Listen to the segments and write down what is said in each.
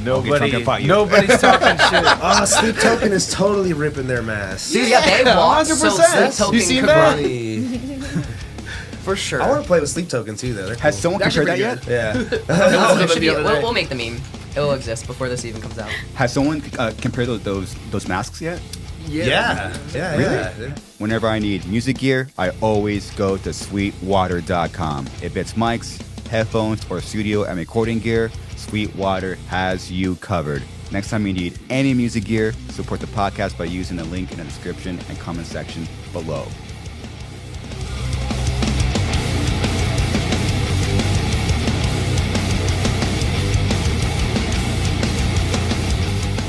Nobody's talking shit. Oh, Sleep Token is totally ripping their mask. Dude, yeah, they want 100%. so You seen that? For sure. I want to play with Sleep Token too, though. They're Has cool. someone compared that yet? Yeah. It should be, we'll make the meme. It will exist before this even comes out. Has someone compared those masks yet? Yeah. Really? Whenever I need music gear, I always go to sweetwater.com. If it's mics, headphones, or studio and recording gear, Sweetwater has you covered. Next time you need any music gear, support the podcast by using the link in the description and comment section below.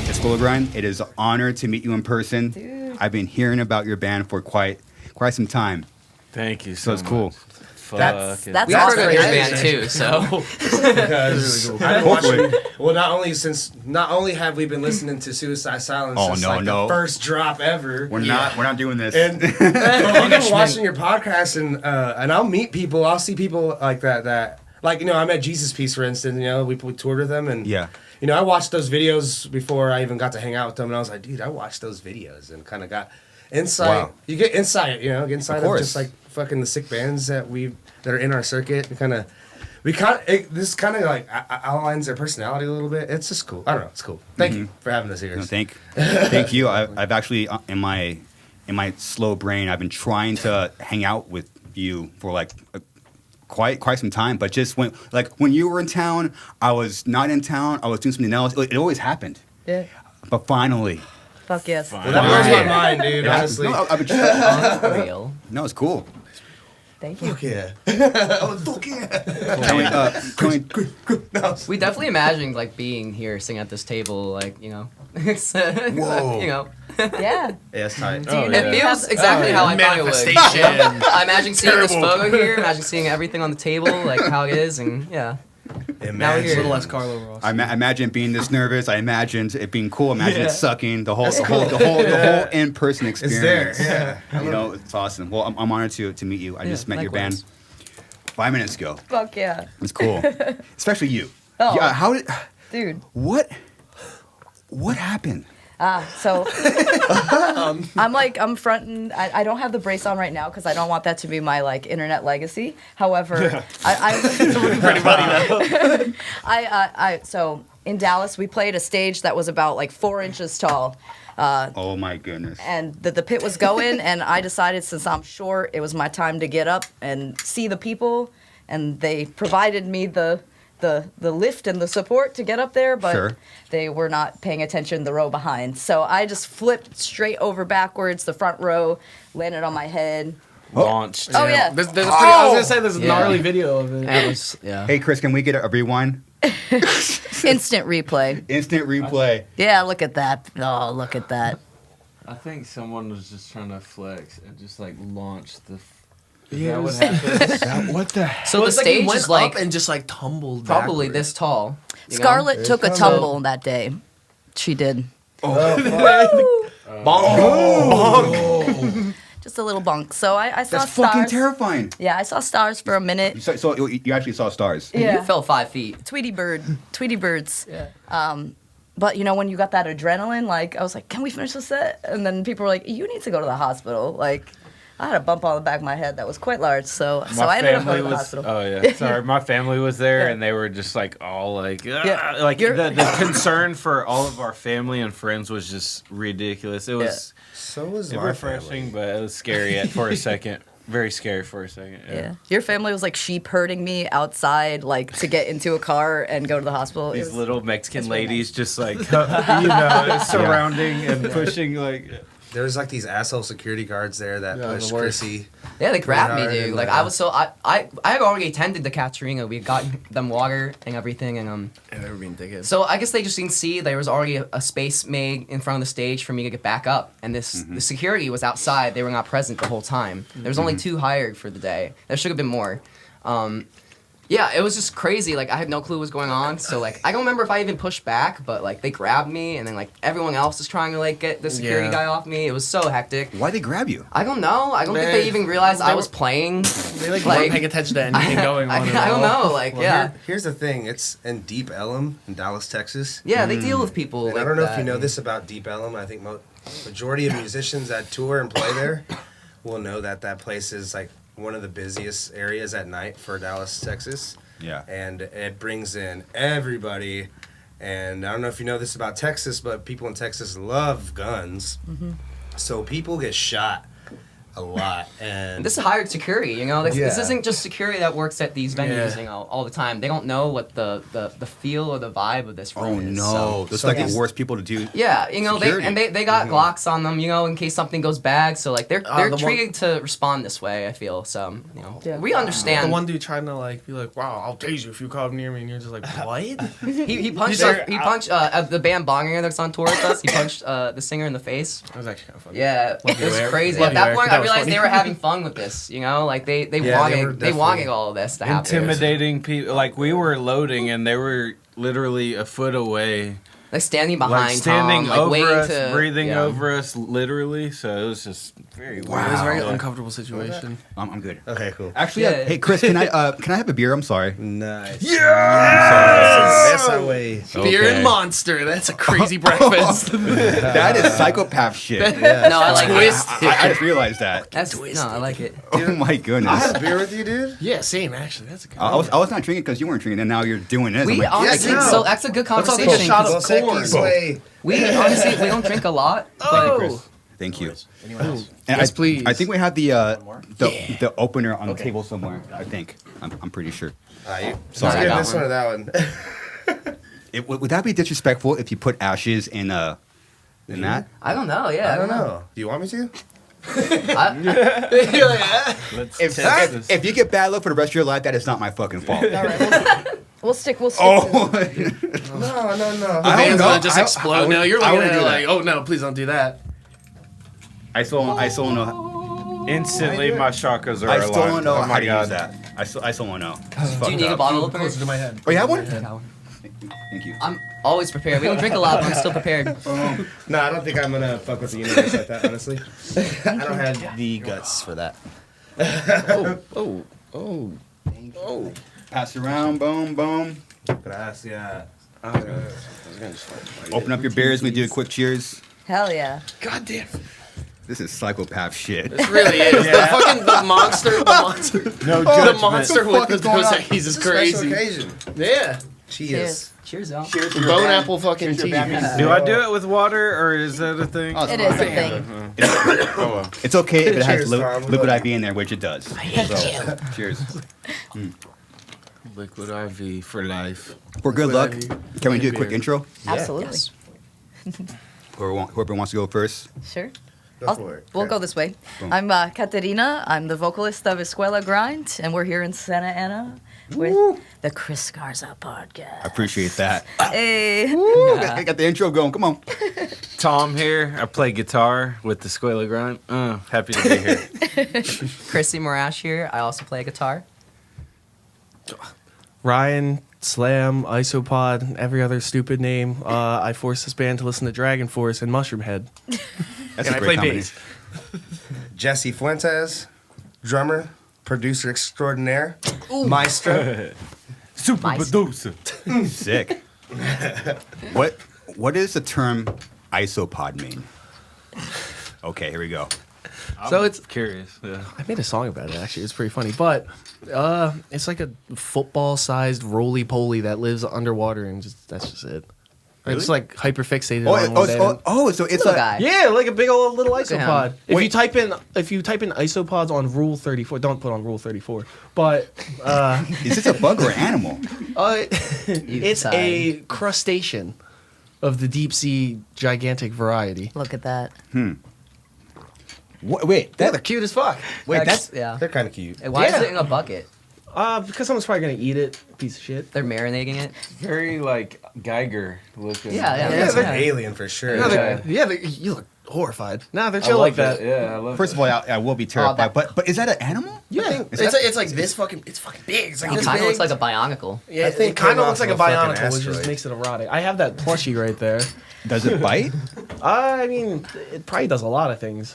ESCUELA GRIND, it is an honor to meet you in person. Dude. I've been hearing about your band for quite some time. Thank you so much. It's cool. That's We heard of heard your of band too, so. Because I've been watching. Well, not only have we been listening to Suicide Silence since the first drop ever. We're not doing this. And we've been watching your podcast, and I'll meet people. I'll see people like that. Like, I met Jesus Piece, for instance. We toured with them, and I watched those videos before I even got to hang out with them, and I was like, dude, I watched those videos and kind of got insight. Wow. You get insight, get insight of just like fucking the sick bands that are in our circuit. This kind of like outlines their personality a little bit. It's just cool. I don't know. It's cool. Thank you for having us here. No, thank you. I've actually in my slow brain, I've been trying to hang out with you for like quite some time, but just when you were in town, I was not in town. I was doing something else. It always happened. Yeah. But finally. Fuck yes. Well, that blows my mind, dude. Honestly. No, I've been trying. Unreal. No, it's cool. Thank you. Fuck yeah. Fuck yeah. We definitely imagined like being here, sitting at this table, it's, Whoa. Yeah. Yeah, it's tight. It feels exactly how I thought it would. I imagine seeing this photo here, imagine seeing everything on the table, like how it is, and yeah. Now we're here. A little less Carlo Ross. I imagine being this nervous. I imagined it being cool. Imagine it sucking. The whole in-person experience. It's there. Yeah. It's awesome. Well, I'm honored to meet you. I just met your band 5 minutes ago. Fuck yeah. It's cool, especially you. Oh. Yeah. How did? Dude. What happened? So I'm fronting. I don't have the brace on right now because I don't want that to be my internet legacy. However, so in Dallas we played a stage that was about 4 inches tall. Oh my goodness. And the pit was going, and I decided since I'm short, it was my time to get up and see the people, and they provided me the lift and the support to get up there, but they were not paying attention the row behind. So I just flipped straight over backwards, the front row, landed on my head. Launched. Oh, yeah. I was going to say there's a gnarly video of it. Hey, Chris, can we get a rewind? Instant replay. Instant replay. Yeah, look at that. Oh, look at that. I think someone was just trying to flex and just launch the... Yeah, what happened? What the hell? So the stage is up and just tumbled probably backwards. this tall. Scarlett took a tumble that day. She did. Bonk. Just a little bonk. So I saw That's stars. fucking terrifying. Yeah, I saw stars for a minute. So you actually saw stars. Yeah. You fell 5 feet. Tweety birds. Yeah. But when you got that adrenaline, I was like, can we finish the set? And then people were like, you need to go to the hospital. I had a bump on the back of my head that was quite large, so I ended up going to the hospital. Oh yeah, sorry. My family was there, and they were just all the concern for all of our family and friends was just ridiculous. It was so was my refreshing, family. but it was scary for a second. Very scary for a second. Yeah. Your family was like sheep herding me outside, to get into a car and go to the hospital. These little Mexican ladies just surrounding and pushing There was these asshole security guards there that pushed Krissy. Yeah, they grabbed me, dude. I had already attended to Katerina. We got them water and everything, and they were being dickheads. So I guess they just didn't see there was already a space made in front of the stage for me to get back up, and the security was outside. They were not present the whole time. There was only 2 hired for the day. There should have been more. Yeah, it was just crazy. Like, I had no clue what was going on. So, like, I don't remember if I even pushed back, but, like, they grabbed me, and then, like, everyone else was trying to, like, get the security guy off me. It was so hectic. Why'd they grab you? I don't know. I don't think they even realized I was playing. They, like weren't paying attention to anything going on. I don't know. Like, Here's the thing. It's in Deep Ellum in Dallas, Texas. Yeah, they deal with people And like I don't know that. if you know this about Deep Ellum. I think majority of musicians that tour and play there will know that place is, like, one of the busiest areas at night for Dallas, Texas. Yeah. And it brings in everybody. And I don't know if you know this about Texas, but people in Texas love guns. Mm-hmm. So people get shot a lot. And this is hired security, you know? This isn't just security that works at these venues, you know, all the time. They don't know what the feel or the vibe of this room is. Oh, no. Those are like the worst people to do. Yeah, you know, they got Glocks on them, you know, in case something goes bad. So, like, they're treated to respond this way, I feel. So, you know, we understand. The one dude trying to, like, be like, wow, I'll tase you if you come near me. And you're just like, what? he punched the band Bonger that's on tour with us. He punched the singer in the face. That was actually kind of funny. Yeah, it was crazy. At that point, I realized they were having fun with this, you know, like they wanted all of this to happen. Intimidating people, like we were loading and they were literally a foot away. Like standing behind standing Tom, over waiting us, breathing over us, literally. So it was just very weird. It was a very uncomfortable situation. I'm good. Okay, cool. Actually, hey Chris, can I have a beer? I'm sorry. Nice. Yes! Beer and Monster. That's a crazy breakfast. That is psychopath shit. No, I like Twist. I just realized that. No, I like it. Oh my goodness. I had a beer with you, dude. Yeah, same actually. That's a good I was not drinking because you weren't drinking, and now you're doing this. We honestly, so that's a good conversation. Let's all take a shot of We honestly we don't drink a lot. But Thank you. Anyone else? And Yes, please. I think we have the opener on the table somewhere. I think. I'm pretty sure. Sorry, I got this one or that one. Would that be disrespectful if you put ashes in that? I don't know. Yeah, I don't know. Do you want me to? If you get bad luck for the rest of your life, that is not my fucking fault. All right, we'll stick. No. The van's gonna just explode now. You're looking at it like, oh no, please don't do that. I still know. Instantly, my chakras are I aligned. still don't know Oh how my to God. use that. I still don't know. Do you need a bottle opener? Closer to my head. Oh, you have one? Thank you. I'm always prepared. We don't drink a lot, but I'm still prepared. No, I don't think I'm gonna fuck with the universe like that, honestly. I don't have the guts for that. Oh. Pass around, boom, boom. Gracias. Open up your beers. We do a quick cheers. Hell yeah. God damn. This is psychopath shit. It really is. The monster. No The judgment. monster with the Dos Equis is Special crazy. occasion. Yeah. Cheers. Cheers, y'all. Bone apple fucking tea. Do I do it with water or is that a thing? It is a thing. It's okay if it has Cheers, Tom. liquid IV in there, which it does. So, cheers. Liquid IV for life. For good luck, can we do a quick intro? Absolutely. Whoever wants to go first. Sure. Go for it. We'll go this way. Boom. I'm Katerina. I'm the vocalist of ESCUELA GRIND, and we're here in Santa Ana with the Chris Garza podcast. I appreciate that. Hey. Got the intro going. Come on. Tom here. I play guitar with the ESCUELA GRIND. Happy to be here. Krissy Morash here. I also play guitar. Ryan, Slam, Isopod, every other stupid name. I forced this band to listen to Dragon Force and Mushroomhead. That's And a I great play combination. bass. Jesse Fuentes, drummer, producer extraordinaire, maestro. Super Nice. producer. Sick. What does the term isopod mean? Okay, here we go. So it's Curious. Yeah. I made a song about it actually. It's pretty funny, but it's like a football-sized roly-poly that lives underwater, and that's just it. Really? It's like hyperfixated on one end. So it's Little a guy. Yeah, like a big old little at him. isopod. If you type in isopods on Rule 34, don't put on Rule 34. But is this a bug or an animal? it's a crustacean of the deep sea gigantic variety. Look at that. Wait, They're cute as fuck. that's yeah. They're kind of cute. And why is Yeah. it in a bucket? Because someone's probably gonna eat it. Piece of shit. They're marinating it. Very like Geiger looking. Yeah. Yeah, they're yeah. alien for sure. Yeah. You look horrified. Nah, they're chill like that. Yeah, I love First of all, I will be terrified. But is that an animal? Yeah, it's like this fucking. It's fucking big. It's like It this kind of big. looks like a bionicle. Yeah, I think it kind came of looks off like a of a fucking bionicle, which just asteroid. makes it erotic. I have that plushie right there. Does it bite? I mean, it probably does a lot of things.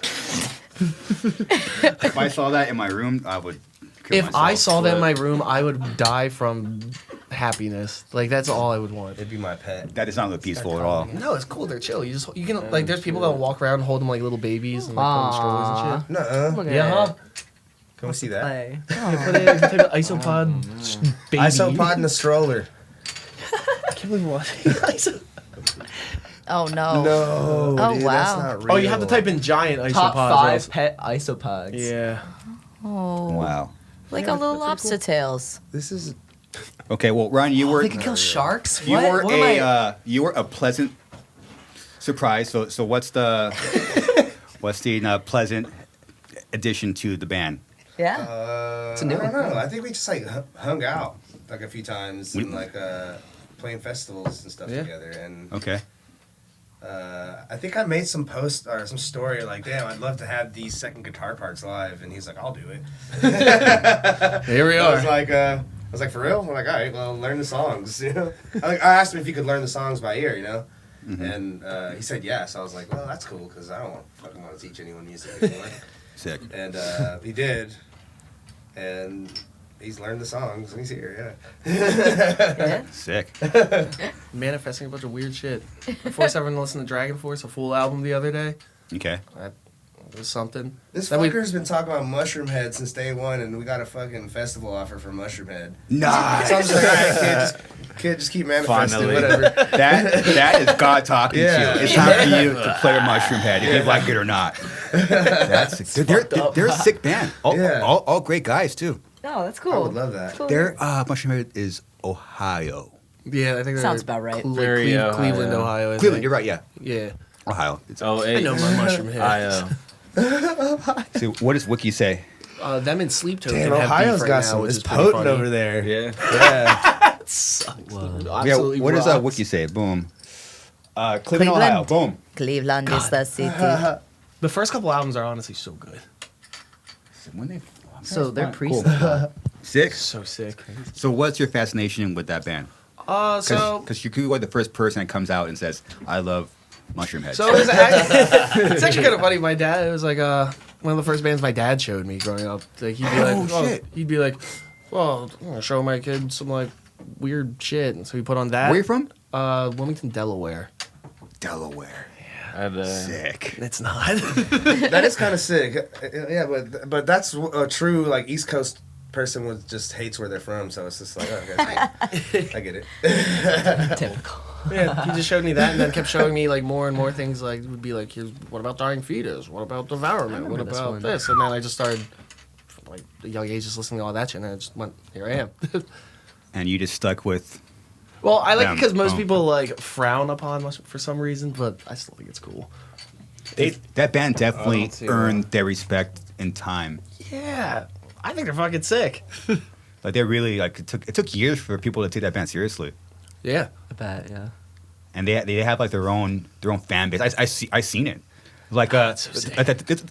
If I saw that in my room, I would. kill If I myself. saw that in my room, I would die from happiness. Like that's all I would want. It'd be my pet. That does not look peaceful at all. No, it's cool. They're chill. You can like. There's people that walk around and hold them like little babies and like put them in strollers and shit. Nuh-uh. Look at Yeah, huh? Can we see that? Play. Yeah, put it in type of isopod baby. Isopod in the stroller. I can't believe what. Iso- Oh no. No. Oh, dude, wow. That's not real. oh, you have to type in giant isopods. Top or 5 else- pet isopods. Yeah. Oh. Wow. Like a little lobster tails. This is. Okay, well, Ryan, you were They can kill sharks. you What? were What am I- you were a pleasant surprise. So what's the pleasant addition to the band? Yeah. It's a new I don't one. know. I think we just like hung out like a few times and like playing festivals and stuff Yeah. together. And Okay. I think I made some post or some story like, damn, I'd love to have these second guitar parts live. And he's like, I'll do it. Here we I was are. like, for real? I'm like, all right, well, learn the songs. You know, I asked him if he could learn the songs by ear. You know, and he said yes. I was like, well, that's cool because I don't fucking want to teach anyone music anymore. Sick. And he did, and he's learned the songs and he's here. Yeah. Sick. Manifesting a bunch of weird shit. I forced everyone to listen to Dragon Force, a full album the other day. Okay. That was something. This Then we- fucker's been talking about Mushroomhead since day one, and we got a fucking festival offer for Mushroomhead. Nice. So I'm just like, all right, kid, just keep manifesting, Finally. whatever. That is God talking Yeah. to you. It's time for you to play a Mushroomhead, if you like it or not. That's they're a sick band. All great guys too. Oh, that's I cool. would love that. Cool. Their Mushroomhead is Ohio. Yeah, I think they're Sounds about right. Very Ohio. Cleveland, Ohio. I Cleveland, think. you're right. Yeah, Yeah. Ohio. It's, Oh, I know my mushroom head. so what does Wiki say? Them and Sleep Token Damn, have Ohio's beef right got now, some. which It's is pretty potent funny. over there. Yeah. Yeah. Absolutely What does rocks. Wiki say? Boom. Cleveland, Ohio. Boom. Cleveland is the city. The first couple albums are honestly so good. When they So they're priests. cool. Sick. So sick. So what's your fascination with that band? So Because you are the first person that comes out and says, "I love Mushroomhead." So it was actually, it's actually kind of funny. My dad, it was like one of the first bands my dad showed me growing up. Like he'd be like, shit. he'd be like, well, I'm gonna show my kid some like weird shit, and so he put on that. Where you from? Wilmington, Delaware. Delaware. Sick. It's not. That is kind of sick. Yeah, but that's a true like East Coast person would just hates where they're from. So it's just like, oh, okay, I get it. Typical. Yeah, he just showed me that, and then kept showing me like more and more things. Like would be like, here's what about dying fetus? What about devourment? What remember this about one. this? And then I just started, from like a young age, just listening to all that shit, and I just went, here I am. And you just stuck with. Well, I like it Them. because most Oh. people like frown upon Mushroom for some reason, but I still think it's cool. That band definitely don't see earned their respect in time. Yeah, I think they're fucking sick. Like they really like it took years for people to take that band seriously. Yeah, I bet, yeah. And they have like their own fan base. I seen it. Like that's so sick.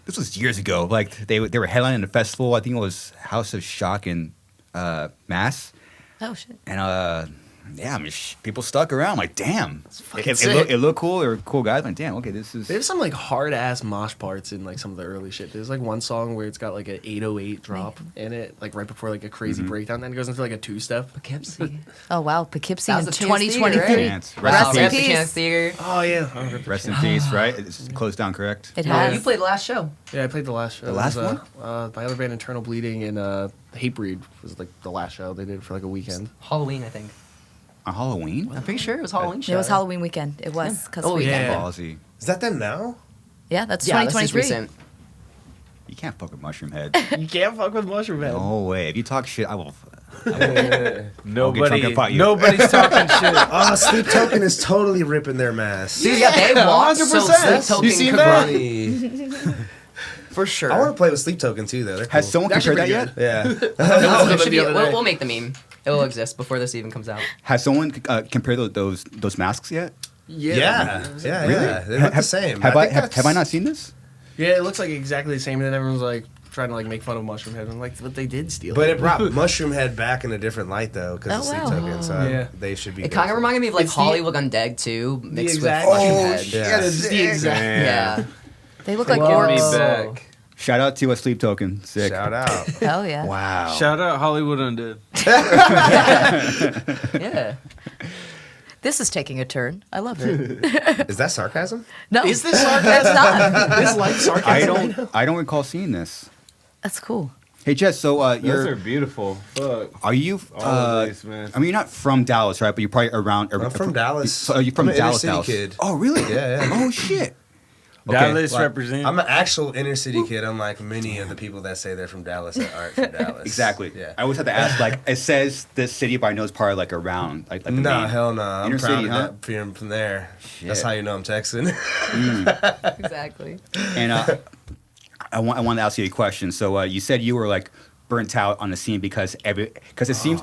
this was years ago. Like they were headlining the festival. I think it was House of Shock in Mass. Oh shit. And yeah, I mean, people stuck around. Like, damn, fucking it sick. looked cool. They were cool guys. Like, damn, okay, this is. they have some like hard ass mosh parts in like some of the early shit. There's like one song where it's got like an 808 drop in it, like right before like a crazy breakdown. Then it goes into like a two step. Poughkeepsie. Oh wow, Poughkeepsie That in was the Chance Theater, 2023. right? Chance. Rest Wow, in Rest in peace. Chance Theater. Oh yeah, Rest in peace, right? It's closed down, correct? It Oh, has. you played the last show. yeah. I played the last show. The last It was, my other band, Internal Bleeding, and Hatebreed was like the last show they did for like a weekend. Halloween, I think. On Halloween? I'm pretty sure it was Halloween show. It was Halloween weekend. It was. Cause Oh, weekend. yeah. Ballsy. Is that them now? Yeah, that's Yeah, this is 2023. recent. You can't fuck with Mushroomhead. You can't fuck with Mushroomhead. No way. If you talk shit, I will. Nobody, about you. nobody's talking shit. Oh, Sleep Token is totally ripping their mask. Dude, yeah, they walked so 100%. Sleep Token You seen could that? run. For sure. I want to play with Sleep Token too, though. They're Has cool. someone They're compared that actually yet? pretty Yeah. It should the be- other day. we'll make the meme. It will exist before this even comes out. Has someone compared those masks yet? Yeah. Really? They look the same. Have I not seen this? Yeah, it looks like exactly the same, and then everyone's like trying to like make fun of Mushroomhead. I'm like, but they did steal But it. it brought Mushroomhead back in a different light though, because the sleep token. So they should be. It kind of reminded me of like It's the- Hollywood Undead too, mixed with exact- Mushroomhead. yeah. It's the exact. Yeah. They look like Get me orcs. back. Shout out to a sleep token. Sick. Shout out. Hell yeah. Wow. Shout out Hollywood Undead. Yeah. This is taking a turn. I love it. Is that sarcasm? No, Is this sarcasm? it's not. This like sarcasm. I don't recall seeing this. That's cool. Hey Jess, so Those you're are beautiful. Fuck. are you? All of these, man. I mean, you're not from Dallas, right? But you're probably around. I'm from Dallas. So are you from I'm an inner Dallas? city Dallas? kid. Oh, really? Yeah. Oh shit. Okay. Dallas Like, represent. I'm an actual inner city kid, unlike many of the people that say they're from Dallas that aren't from Dallas. Exactly. Yeah. I always have to ask. Like, it says this city, but I know it's probably like around. Like the Nah, main- hell no. I'm Inner proud city, of huh? that being from there. That's Shit. how you know I'm Texan. Exactly. And I want to ask you a question. So you said you were like burnt out on the scene because it seems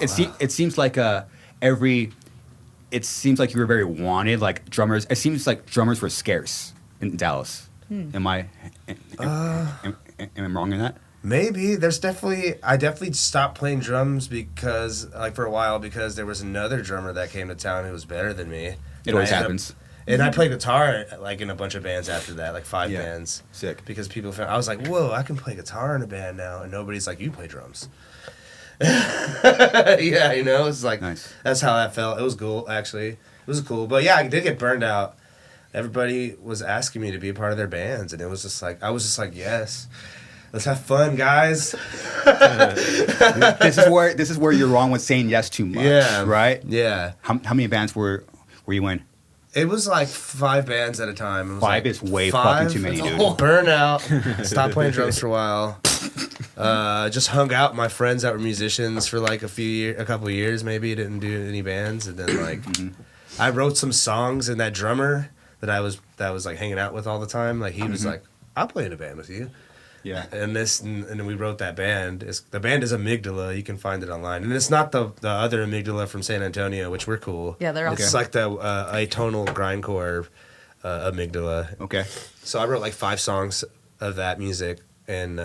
like it seems like you were very wanted, like drummers. It seems like drummers were scarce in Dallas. Am I wrong in that? Maybe I definitely stopped playing drums because like for a while because there was another drummer that came to town who was better than me. It always happens. And I played guitar like in a bunch of bands after that, like 5 bands. Sick. Because people found I was like, whoa, I can play guitar in a band now, and nobody's like, you play drums. Yeah, you know, it's like Nice. That's how that felt. It was cool, actually. It was cool, but yeah, I did get burned out. Everybody was asking me to be a part of their bands, and it was just like I was just like, yes, let's have fun, guys. This is where you're wrong with saying yes too much. Yeah. Right. Yeah, How many bands were you in? it was like 5 bands at a time. It was 5 like is way 5, fucking too many, dude. Burnout. Stopped playing drums for a while. Just hung out with my friends that were musicians for like a couple of years. Maybe didn't do any bands, and then like I wrote some songs, and that drummer that I was like hanging out with all the time, like he was like, I'll play in a band with you. Yeah. And then we wrote that band. The band is Amygdala. You can find it online. And it's not the other Amygdala from San Antonio, which we're cool. Yeah, they're It's awesome. like the atonal grindcore Amygdala. Okay. So I wrote like 5 songs of that music, and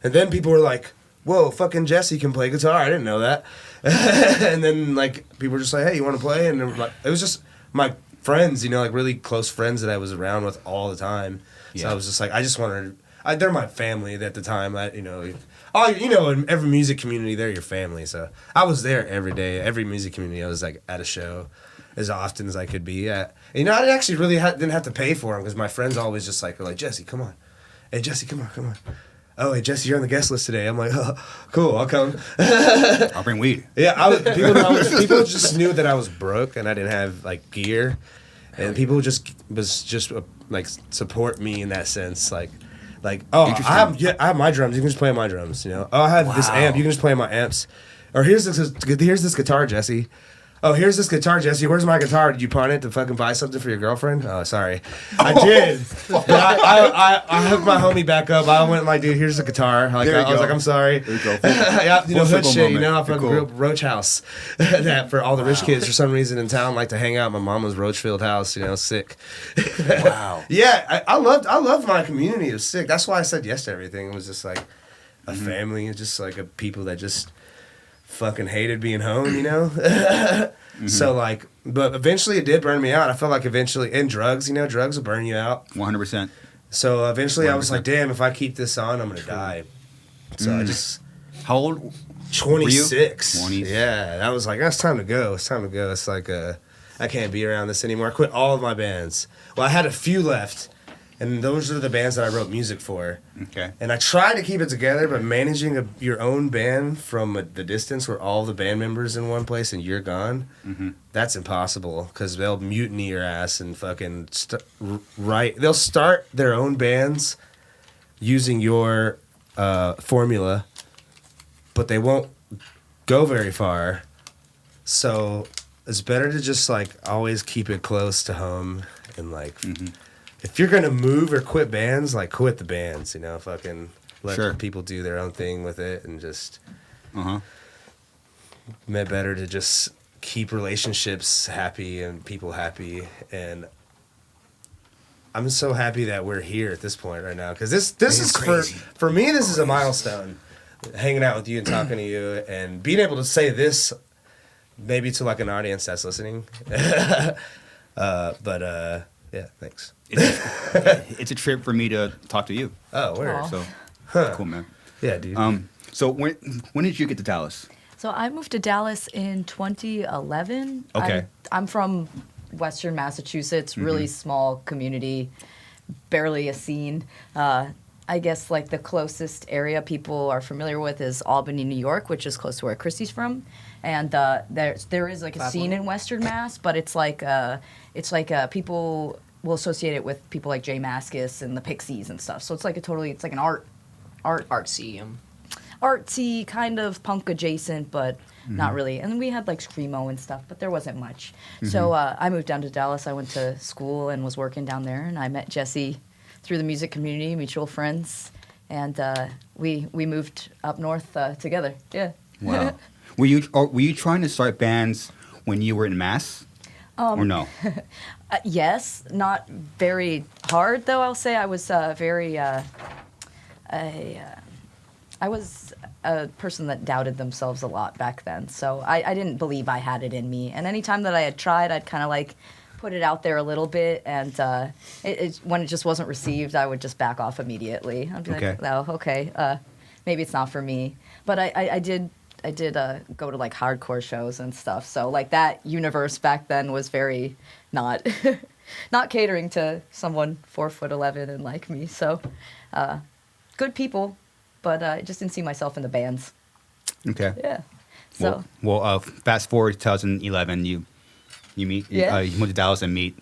then people were like, "Whoa, fucking Jesse can play guitar." I didn't know that. And then like people were just like, "Hey, you want to play?" And it was just my friends, you know, like really close friends that I was around with all the time. So Yeah. I was just like, I just wanted. They're my family at the time. In every music community, they're your family. So I was there every day. Every music community, I was like at a show as often as I could be at. And, I actually really didn't have to pay for them because my friends always just like were like, Jesse, come on. Hey, Jesse, come on. Oh, hey, Jesse, you're on the guest list today. I'm like, oh, cool, I'll come. I'll bring weed. Yeah, people just knew that I was broke and I didn't have like gear, and people just like support me in that sense, like oh, I have my drums, you can just play my drums, you know. Oh, I have this amp, you can just play my amps, or here's this guitar, Jesse. Oh, here's this guitar, Jesse. Where's my guitar? Did you pawn it to fucking buy something for your girlfriend? Oh, sorry. I did. But I hooked my homie back up. I went like, dude, here's the guitar. Like, There you I was go. like, I'm sorry. There you go. Yeah, you know, Full hood circle shit, you moment. know, I fucking Cool. grew up Roach House. That for all the rich kids for some reason in town like to hang out at my mama's Roachfield house, you know, sick. Wow. Yeah, I loved my community. It was sick. That's why I said yes to everything. It was just like a family, just like a people that just fucking hated being home, you know? So like, but eventually it did burn me out. I felt like eventually, and drugs, you know, drugs will burn you out. 100%. So eventually I was like, damn, if I keep this on, I'm going to die. So I just, How old? 26. 20. Yeah, I was like, it's time to go. It's time to go. It's like, I can't be around this anymore. I quit all of my bands. Well, I had a few left, and those are the bands that I wrote music for. Okay. And I tried to keep it together, but managing your own band from the distance where all the band members in one place and you're gone, that's impossible because they'll mutiny your ass and fucking they'll start their own bands using your formula, but they won't go very far. So it's better to just like always keep it close to home and like... If you're gonna move or quit bands, like quit the bands, you know, fucking let people do their own thing with it, and just better to just keep relationships happy and people happy. And I'm so happy that we're here at this point right now, because this is crazy. For me, this is a milestone. Hanging out with you and talking to you and being able to say this maybe to like an audience that's listening. Yeah, thanks. It's a trip for me to talk to you. Oh, word. So cool, man. Yeah, dude. So when did you get to Dallas? So I moved to Dallas in 2011. Okay. I'm from Western Massachusetts, really small community, barely a scene. I guess like the closest area people are familiar with is Albany, New York, which is close to where Krissy's from, and there is like a scene in Western Mass, but it's like people will associate it with people like Jay Mascis and the Pixies and stuff. So it's like it's like an artsy kind of punk adjacent, but not really. And we had like screamo and stuff, but there wasn't much. So I moved down to Dallas. I went to school and was working down there, and I met Jesse through the music community, mutual friends, and we moved up north together. Yeah. Wow. Were you trying to start bands when you were in Mass, or no? Yes, not very hard though. I'll say I was I was a person that doubted themselves a lot back then. So I didn't believe I had it in me. And anytime that I had tried, I'd kind of like put it out there a little bit. And when it just wasn't received, I would just back off immediately. I'd be like, oh, okay, maybe it's not for me. But I did go to like hardcore shows and stuff. So like that universe back then was very not not catering to someone 4'11" and like me. So good people. But I just didn't see myself in the bands. Okay. Yeah. So. Well, fast forward to 2011, you meet. Yeah. You moved to Dallas and meet.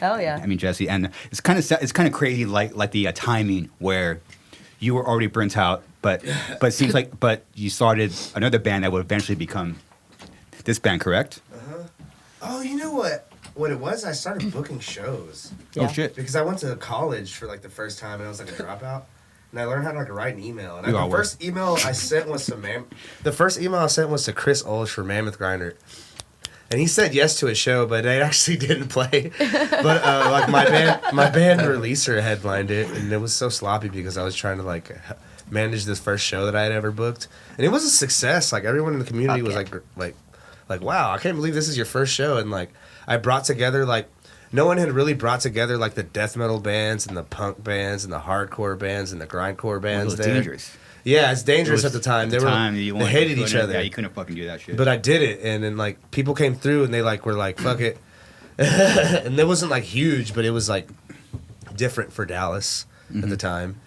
Oh yeah. I mean Jesse, and it's kind of crazy, like the timing where you were already burnt out, but it seems like you started another band that would eventually become this band, correct? Oh, you know what? What it was? I started booking shows. Yeah. Oh shit! Because I went to college for like the first time, and I was like a dropout. And I learned how to like write an email. And the first email I sent was to Chris Olsh for Mammoth Grinder. And he said yes to a show, but I actually didn't play. But like my band Releaser headlined it, and it was so sloppy because I was trying to like manage this first show that I had ever booked, and it was a success. Like everyone in the community was like, wow, I can't believe this is your first show. And like I brought together like. No one had really brought together like the death metal bands and the punk bands and the hardcore bands and the grindcore bands. It was dangerous. Yeah, it's dangerous at the time. They hated each other. Yeah, you couldn't fucking do that shit. But I did it, and then like people came through and they like were like, "Fuck it," and it wasn't like huge, but it was like different for Dallas at the time.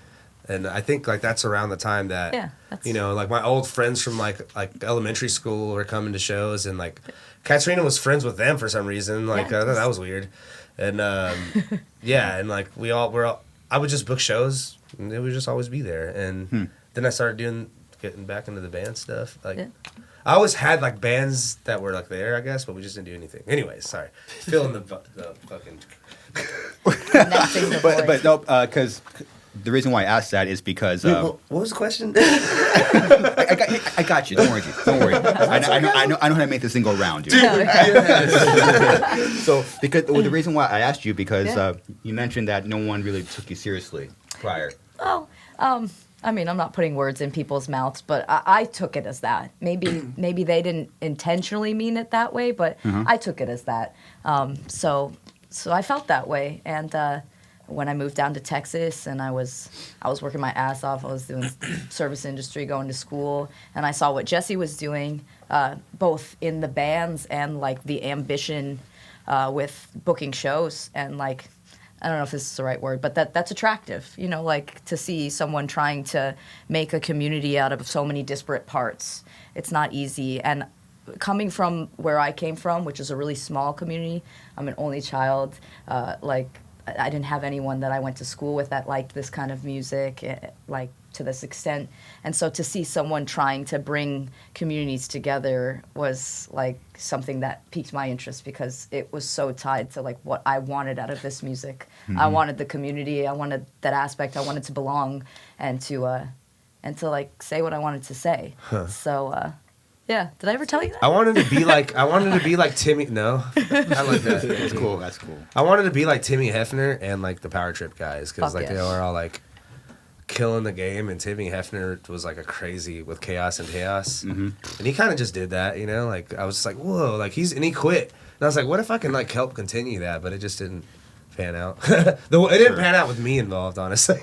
And I think like that's around the time that like my old friends from like elementary school were coming to shows, and like Katerina was friends with them for some reason. Like that was weird. And and like I would just book shows, and it would just always be there. And then I started getting back into the band stuff. Like I always had like bands that were like there, I guess, but we just didn't do anything. Anyways, sorry, filling the fucking. but no, because. The reason why I asked that is because... what was the question? I got you. Don't worry. I know how to make this thing go round, dude. So, because the reason why I asked you, because you mentioned that no one really took you seriously prior. Oh, I mean, I'm not putting words in people's mouths, but I took it as that. Maybe they didn't intentionally mean it that way, but I took it as that. So I felt that way, and... when I moved down to Texas and I was working my ass off, I was doing service industry, going to school, and I saw what Jesse was doing, both in the bands and like the ambition with booking shows, and like I don't know if this is the right word, but that's attractive, you know, like to see someone trying to make a community out of so many disparate parts. It's not easy, and coming from where I came from, which is a really small community, I'm an only child, I didn't have anyone that I went to school with that liked this kind of music, like to this extent. And so to see someone trying to bring communities together was like something that piqued my interest, because it was so tied to like what I wanted out of this music. I wanted the community, I wanted that aspect, I wanted to belong and to like say what I wanted to say. So Yeah. Did I ever tell you that? I wanted to be like Timmy. No, I like that. It's cool. That's cool. I wanted to be like Timmy Hefner and like the Power Trip guys because Fuck like yeah. they were all like killing the game, and Timmy Hefner was like a crazy with Chaos and Chaos, and he kind of just did that, you know. Like I was just like, whoa, like he quit, and I was like, what if I can like help continue that? But it just didn't pan out. It didn't pan out with me involved, honestly.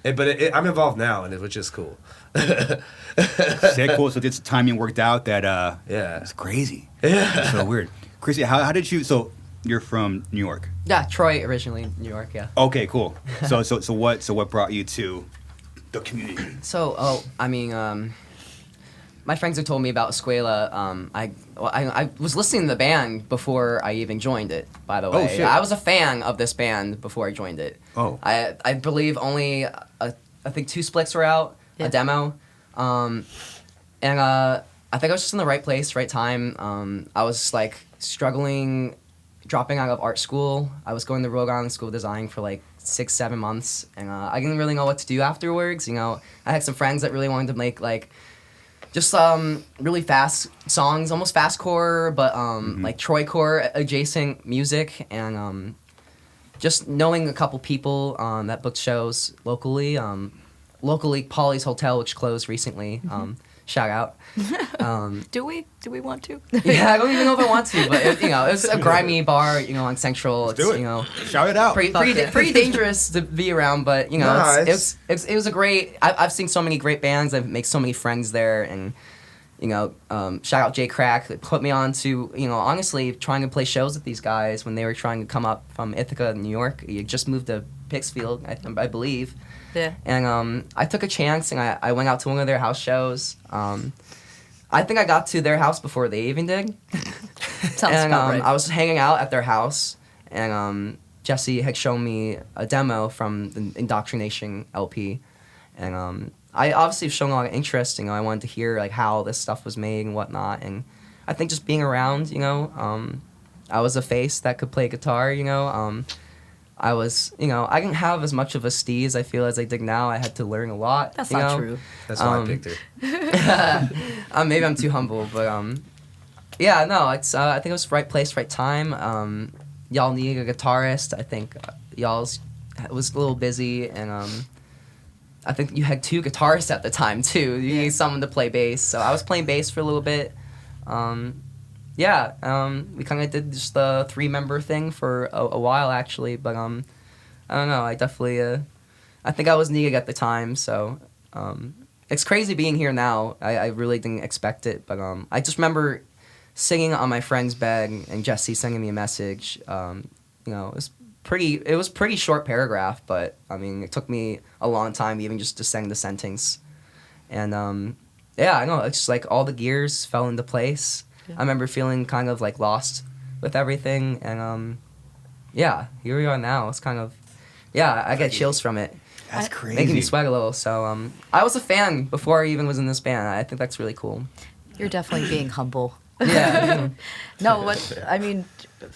But I'm involved now, and it was just cool. Sick, cool. So this timing worked out that Yeah. it's crazy. Yeah. It's so weird. Krissy, how did you? So you're from New York. Yeah, Troy originally, New York. Yeah. Okay, cool. So what brought you to the community? So, my friends have told me about ESCUELA. I was listening to the band before I even joined it, by the way. Oh, shit. I was a fan of this band before I joined it. Oh. I believe only, I think 2 splits were out, Yeah. a demo. I think I was just in the right place, right time. I was, like, struggling, dropping out of art school. I was going to Rhode Island School of Design for, like, 6-7 months, and I didn't really know what to do afterwards, you know. I had some friends that really wanted to make, like, just really fast songs, almost fastcore, but like Troycore adjacent music, and just knowing a couple people that booked shows locally. Locally, Polly's Hotel, which closed recently. Shout out. Do we want to? Yeah, I don't even know if I want to, but it was a grimy bar, on Central. Let's do it. You know, Shout it out. pretty dangerous to be around, but Nice. it was a great. I've seen so many great bands. I've made so many friends there, and shout out Jay Crack, that put me on to honestly trying to play shows with these guys when they were trying to come up from Ithaca, New York. You just moved to Pittsfield, I believe. Yeah. And I took a chance, and I went out to one of their house shows. I think I got to their house before they even did. Sounds And about right. I was hanging out at their house, and Jesse had shown me a demo from the Indoctrination LP, and I obviously have shown a lot of interest. I wanted to hear like how this stuff was made and whatnot, and I think just being around, I was a face that could play guitar. I was, I didn't have as much of a steez, I feel, as I did now. I had to learn a lot. That's not true. That's why I picked her. Maybe I'm too humble, but yeah, no, it's I think it was right place, right time. Y'all needed a guitarist. I think y'all's was a little busy, and I think you had 2 guitarists at the time too. You need someone to play bass, so I was playing bass for a little bit. We kind of did just the 3-member thing for a while actually, but I don't know. I definitely I think I was needed at the time, so it's crazy being here now. I really didn't expect it, but I just remember singing on my friend's bed and Jesse sending me a message. It was pretty short paragraph, but I mean it took me a long time even just to send the sentence, and I know it's just like all the gears fell into place. I remember feeling kind of like lost with everything, and here we are now. It's kind of, I get chills from it. That's crazy. Making me sweat a little. So I was a fan before I even was in this band. I think that's really cool. You're definitely being humble. Yeah. No,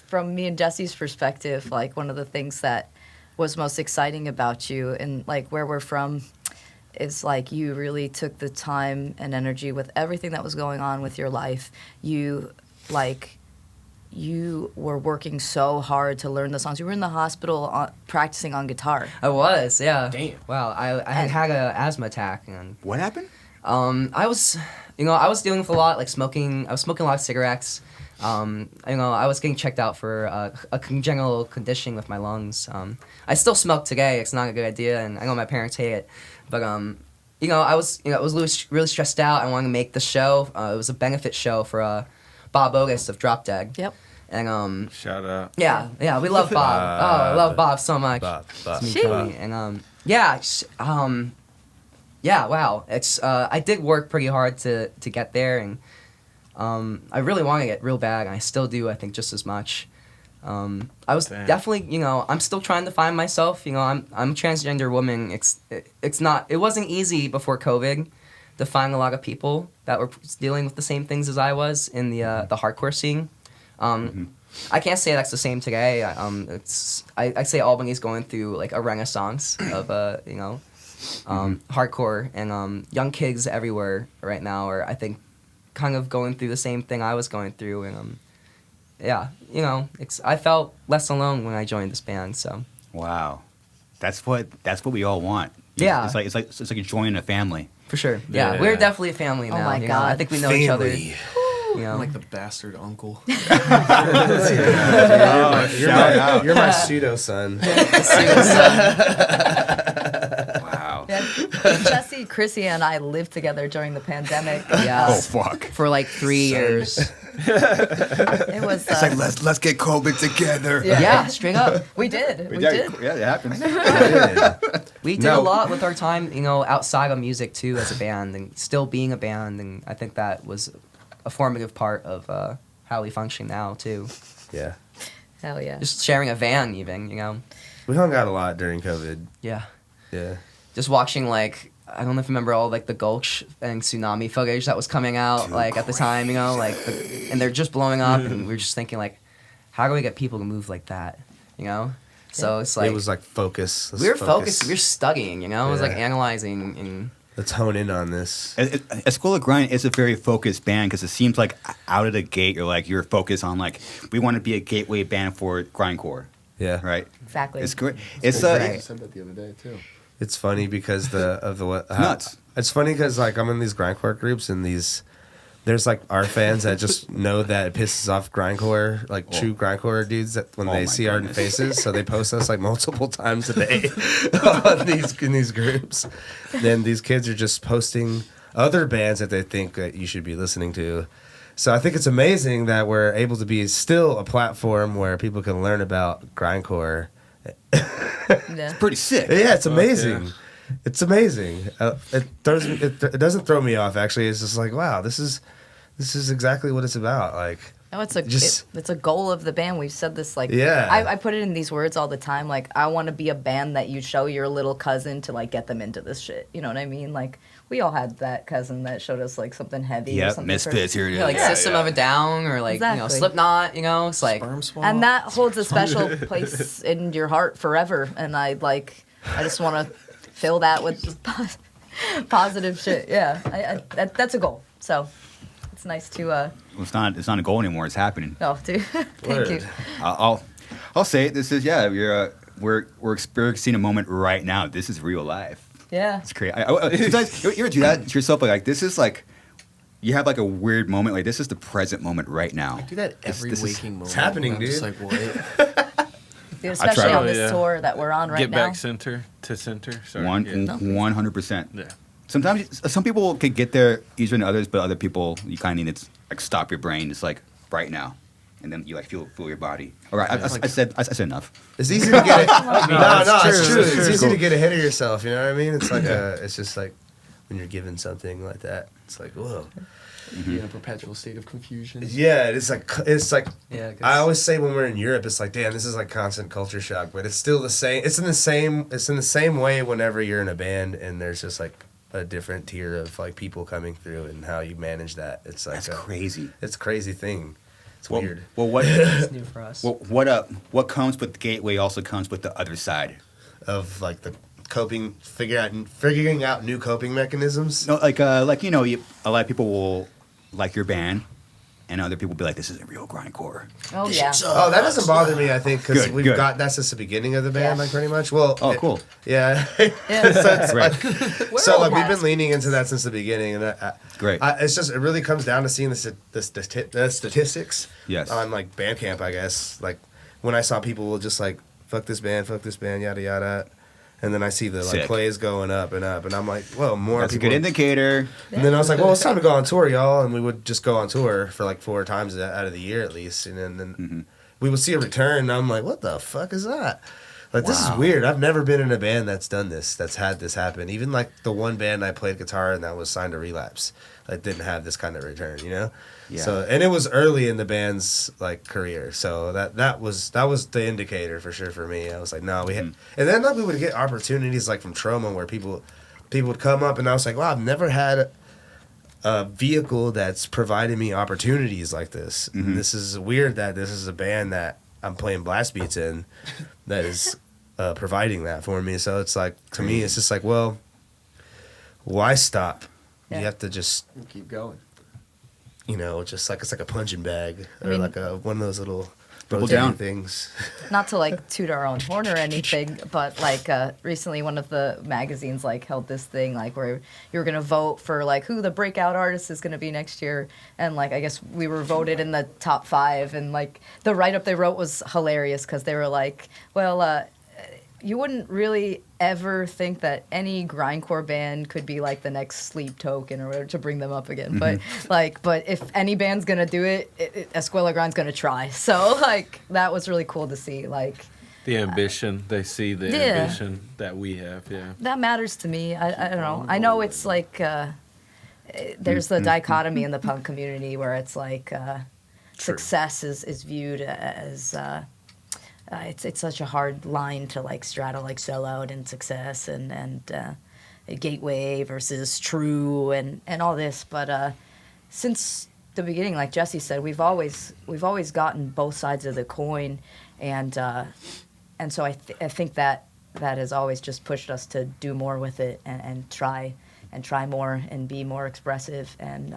from me and Jesse's perspective, like one of the things that was most exciting about you and like where we're from is like you really took the time and energy with everything that was going on with your life. You were working so hard to learn the songs. You were in the hospital practicing on guitar. I was, yeah. Damn. Wow, I had an asthma attack, and What happened? I was dealing with a lot, like smoking. I was smoking a lot of cigarettes. I was getting checked out for a congenital condition with my lungs. I still smoke today. It's not a good idea, and I know my parents hate it. But I was really stressed out. I wanted to make the show. It was a benefit show for Bob Otis of Drop Dead. Yep. And Shout out. yeah, we love Bob. I love Bob so much. Bob. It's me, Tony. And wow. It's I did work pretty hard to get there, and I really wanted it real bad, and I still do. I think just as much. I was definitely, I'm still trying to find myself. I'm a transgender woman. It wasn't easy before COVID to find a lot of people that were dealing with the same things as I was in the hardcore scene. I can't say that's the same today. I say Albany's going through like a renaissance of hardcore, and young kids everywhere right now are, I think, kind of going through the same thing I was going through, and yeah, you know, I felt less alone when I joined this band. So wow, that's what we all want. Yeah, it's like joining a family. For sure. Yeah, we're definitely a family now. Oh my God, God. I think we know each other. You know? I'm like the bastard uncle. You're my pseudo son. Wow. Yeah, Jesse, Krissy, and I lived together during the pandemic. Yeah. Oh fuck. For like 3 years. It was. It's like let's get COVID together. Yeah, straight up. We did. We yeah, did. Yeah, it happens. We did a lot with our time, you know, outside of music too, as a band, and still being a band, and I think that was a formative part of how we function now too. Yeah. Hell yeah. Just sharing a van, even, you know. We hung out a lot during COVID. Yeah. Yeah. Just watching, like, I don't know if you remember all like the Gulch and tsunami footage that was coming out like at the time, you know, like, and they're just blowing up, and we're just thinking like, how do we get people to move like that, you know? So it's like it was like focus. We were focused. We were studying, you know. It was like analyzing and. Let's hone in on this. ESCUELA GRIND is a very focused band because it seems like out of the gate you're focused on like we want to be a gateway band for grindcore. Yeah. Right. Exactly. It's great. It's I said that the other day too. It's funny because nuts. It's funny because like I'm in these grindcore groups and there's like our fans that just know that it pisses off grindcore, like true grindcore dudes that when they see our faces, so they post us like multiple times a day in these groups. Then these kids are just posting other bands that they think that you should be listening to. So I think it's amazing that we're able to be still a platform where people can learn about grindcore. Yeah. pretty sick. Yeah, it's amazing. Yeah. It's amazing. It doesn't throw me off. Actually, it's just like, wow, this is exactly what it's about. Like, No, it's a goal of the band. We've said this like I put it in these words all the time. Like, I want to be a band that you show your little cousin to like get them into this shit. You know what I mean? Like, we all had that cousin that showed us like something heavy. Or something Misfits here it is. Yeah, like System of a Down or like you know Exactly. Slipknot. You know, it's like And that holds a special place in your heart forever. And I just want to fill that with positive shit. Yeah, that's a goal. So it's nice to. Well, it's not a goal anymore. It's happening. Oh, dude, thank you. I'll say it. This is we're experiencing a moment right now. This is real life. Yeah. It's crazy. Sometimes you ever do that to yourself? Like this is like you have like a weird moment. Like this is the present moment right now. I do that every waking moment. It's happening, I'm just dude. like, what? Dude, especially on this Yeah. tour that we're on right Get now. back center to center. Sorry. 100%. Yeah. Sometimes some people can get there easier than others, but other people you kind of need to like stop your brain. It's like right now, and then you like feel your body. All right, I said enough. It's easy to get it. It's true. It's easy Cool. to get ahead of yourself. You know what I mean? It's like it's just like when you're given something like that. It's like whoa. Be in a perpetual state of confusion. Yeah, it's like Yeah, 'cause- I always say when we're in Europe, it's like, damn, this is like constant culture shock, but it's still the same. It's in the same way whenever you're in a band and there's just like a different tier of like people coming through and how you manage that. It's like That's crazy. It's a crazy thing. It's weird. Well, what it's new for us. what comes with the gateway also comes with the other side. Of like the figuring out new coping mechanisms. No, like you know, a lot of people will like your band, and other people will be like, "This isn't real grindcore." Oh yeah. Oh, that doesn't bother me. I think because Good, we've good. got that's just the beginning of the band, Yeah. like pretty much. Well, Cool. Yeah. Yeah. So it's Right. so all like we've guys. been leaning into that since the beginning, and Great. it's just it really comes down to seeing the statistics. Yes. On like Bandcamp, I guess. Like when I saw people just like fuck this band, yada yada. And then I see the like Sick. plays going up, and I'm like, well, more That's a people. good indicator. And then I was like, well, it's time to go on tour, y'all. And we would just go on tour for like 4 times out of the year at least. And then we would see a return, and I'm like, what the fuck is that? Like, this is Wow. weird. I've never been in a band that's done this, that's had this happen. Even like the one band I played guitar in that was signed to Relapse, that didn't have this kind of return, you know? Yeah. So, and it was early in the band's like career, so that was the indicator for sure for me. I was like, no, we had, and then like we would get opportunities like from Trauma where people would come up, and I was like, wow, I've never had a vehicle that's provided me opportunities like this. And this is weird that this is a band that I'm playing blast beats in that is providing that for me. So it's like to me, it's just like, well, why stop? Yeah. You have to just Keep going. you know, just like it's like a punching bag or mean, like one of those little Double rotating down things. Not to like toot our own horn or anything, but like recently one of the magazines like held this thing like where you were gonna vote for like who the breakout artist is gonna be next year, and like I guess we were voted in the top 5, and like the write up they wrote was hilarious because they were like, well, you wouldn't really ever think that any grindcore band could be like the next Sleep Token or whatever, to bring them up again. But but if any band's gonna do it, Escuela Grind's gonna try. So like that was really cool to see. Like the ambition, they see the ambition that we have. Yeah, that matters to me. I don't know. I know it's like there's the dichotomy in the punk community where it's like success is viewed as. It's such a hard line to like straddle, like sellout and success and gateway versus true and all this. But since the beginning, like Jesse said, we've always gotten both sides of the coin, and so I think that has always just pushed us to do more with it and try more and be more expressive and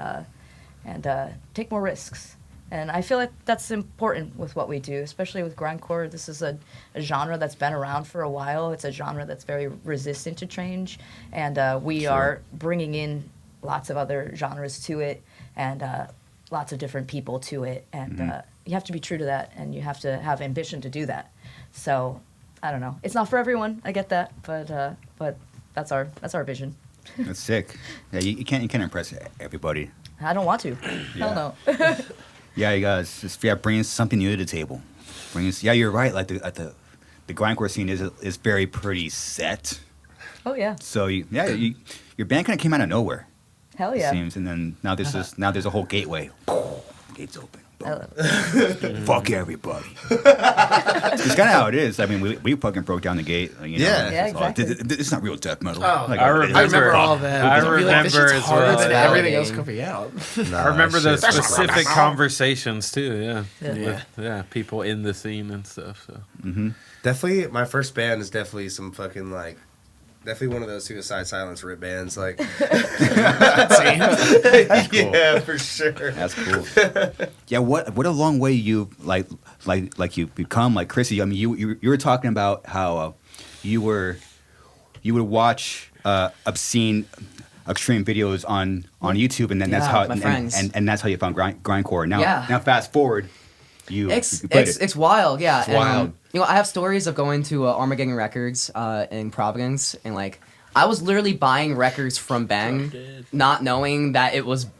take more risks. And I feel like that's important with what we do, especially with grindcore. This is a genre that's been around for a while. It's a genre that's very resistant to change, and we are bringing in lots of other genres to it and lots of different people to it. And you have to be true to that, and you have to have ambition to do that. So I don't know. It's not for everyone. I get that, but that's our vision. That's sick. Yeah, you can't impress everybody. I don't want to. Hell no. Yeah, you guys, just bring something new to the table. You're right. Like the grindcore scene is very pretty set. Oh yeah. So your band kind of came out of nowhere. Hell yeah. It seems, and then now there's a whole gateway. Gates open. Fuck everybody. It's kind of how it is. I mean, we fucking broke down the gate. You know, Yeah, exactly. It's not real death metal. Oh, like, I remember all that. I You'd be like, this remember shit's as harder well. than Yeah. everything else could be out. Nah, I remember those shit. specific conversations too. Yeah. Yeah. With people in the scene and stuff. So Definitely, my first band is definitely some fucking like. Definitely one of those Suicide Silence rip bands, like. Yeah, for sure. That's cool. Yeah, what a long way you like you've become, like Krissy. I mean, you were talking about how you would watch obscene, extreme videos on YouTube, and then that's how and that's how you found grindcore. Now fast forward, it's wild, yeah. It's wild. I have stories of going to Armageddon Records in Providence, and like I was literally buying records from Bang, not knowing that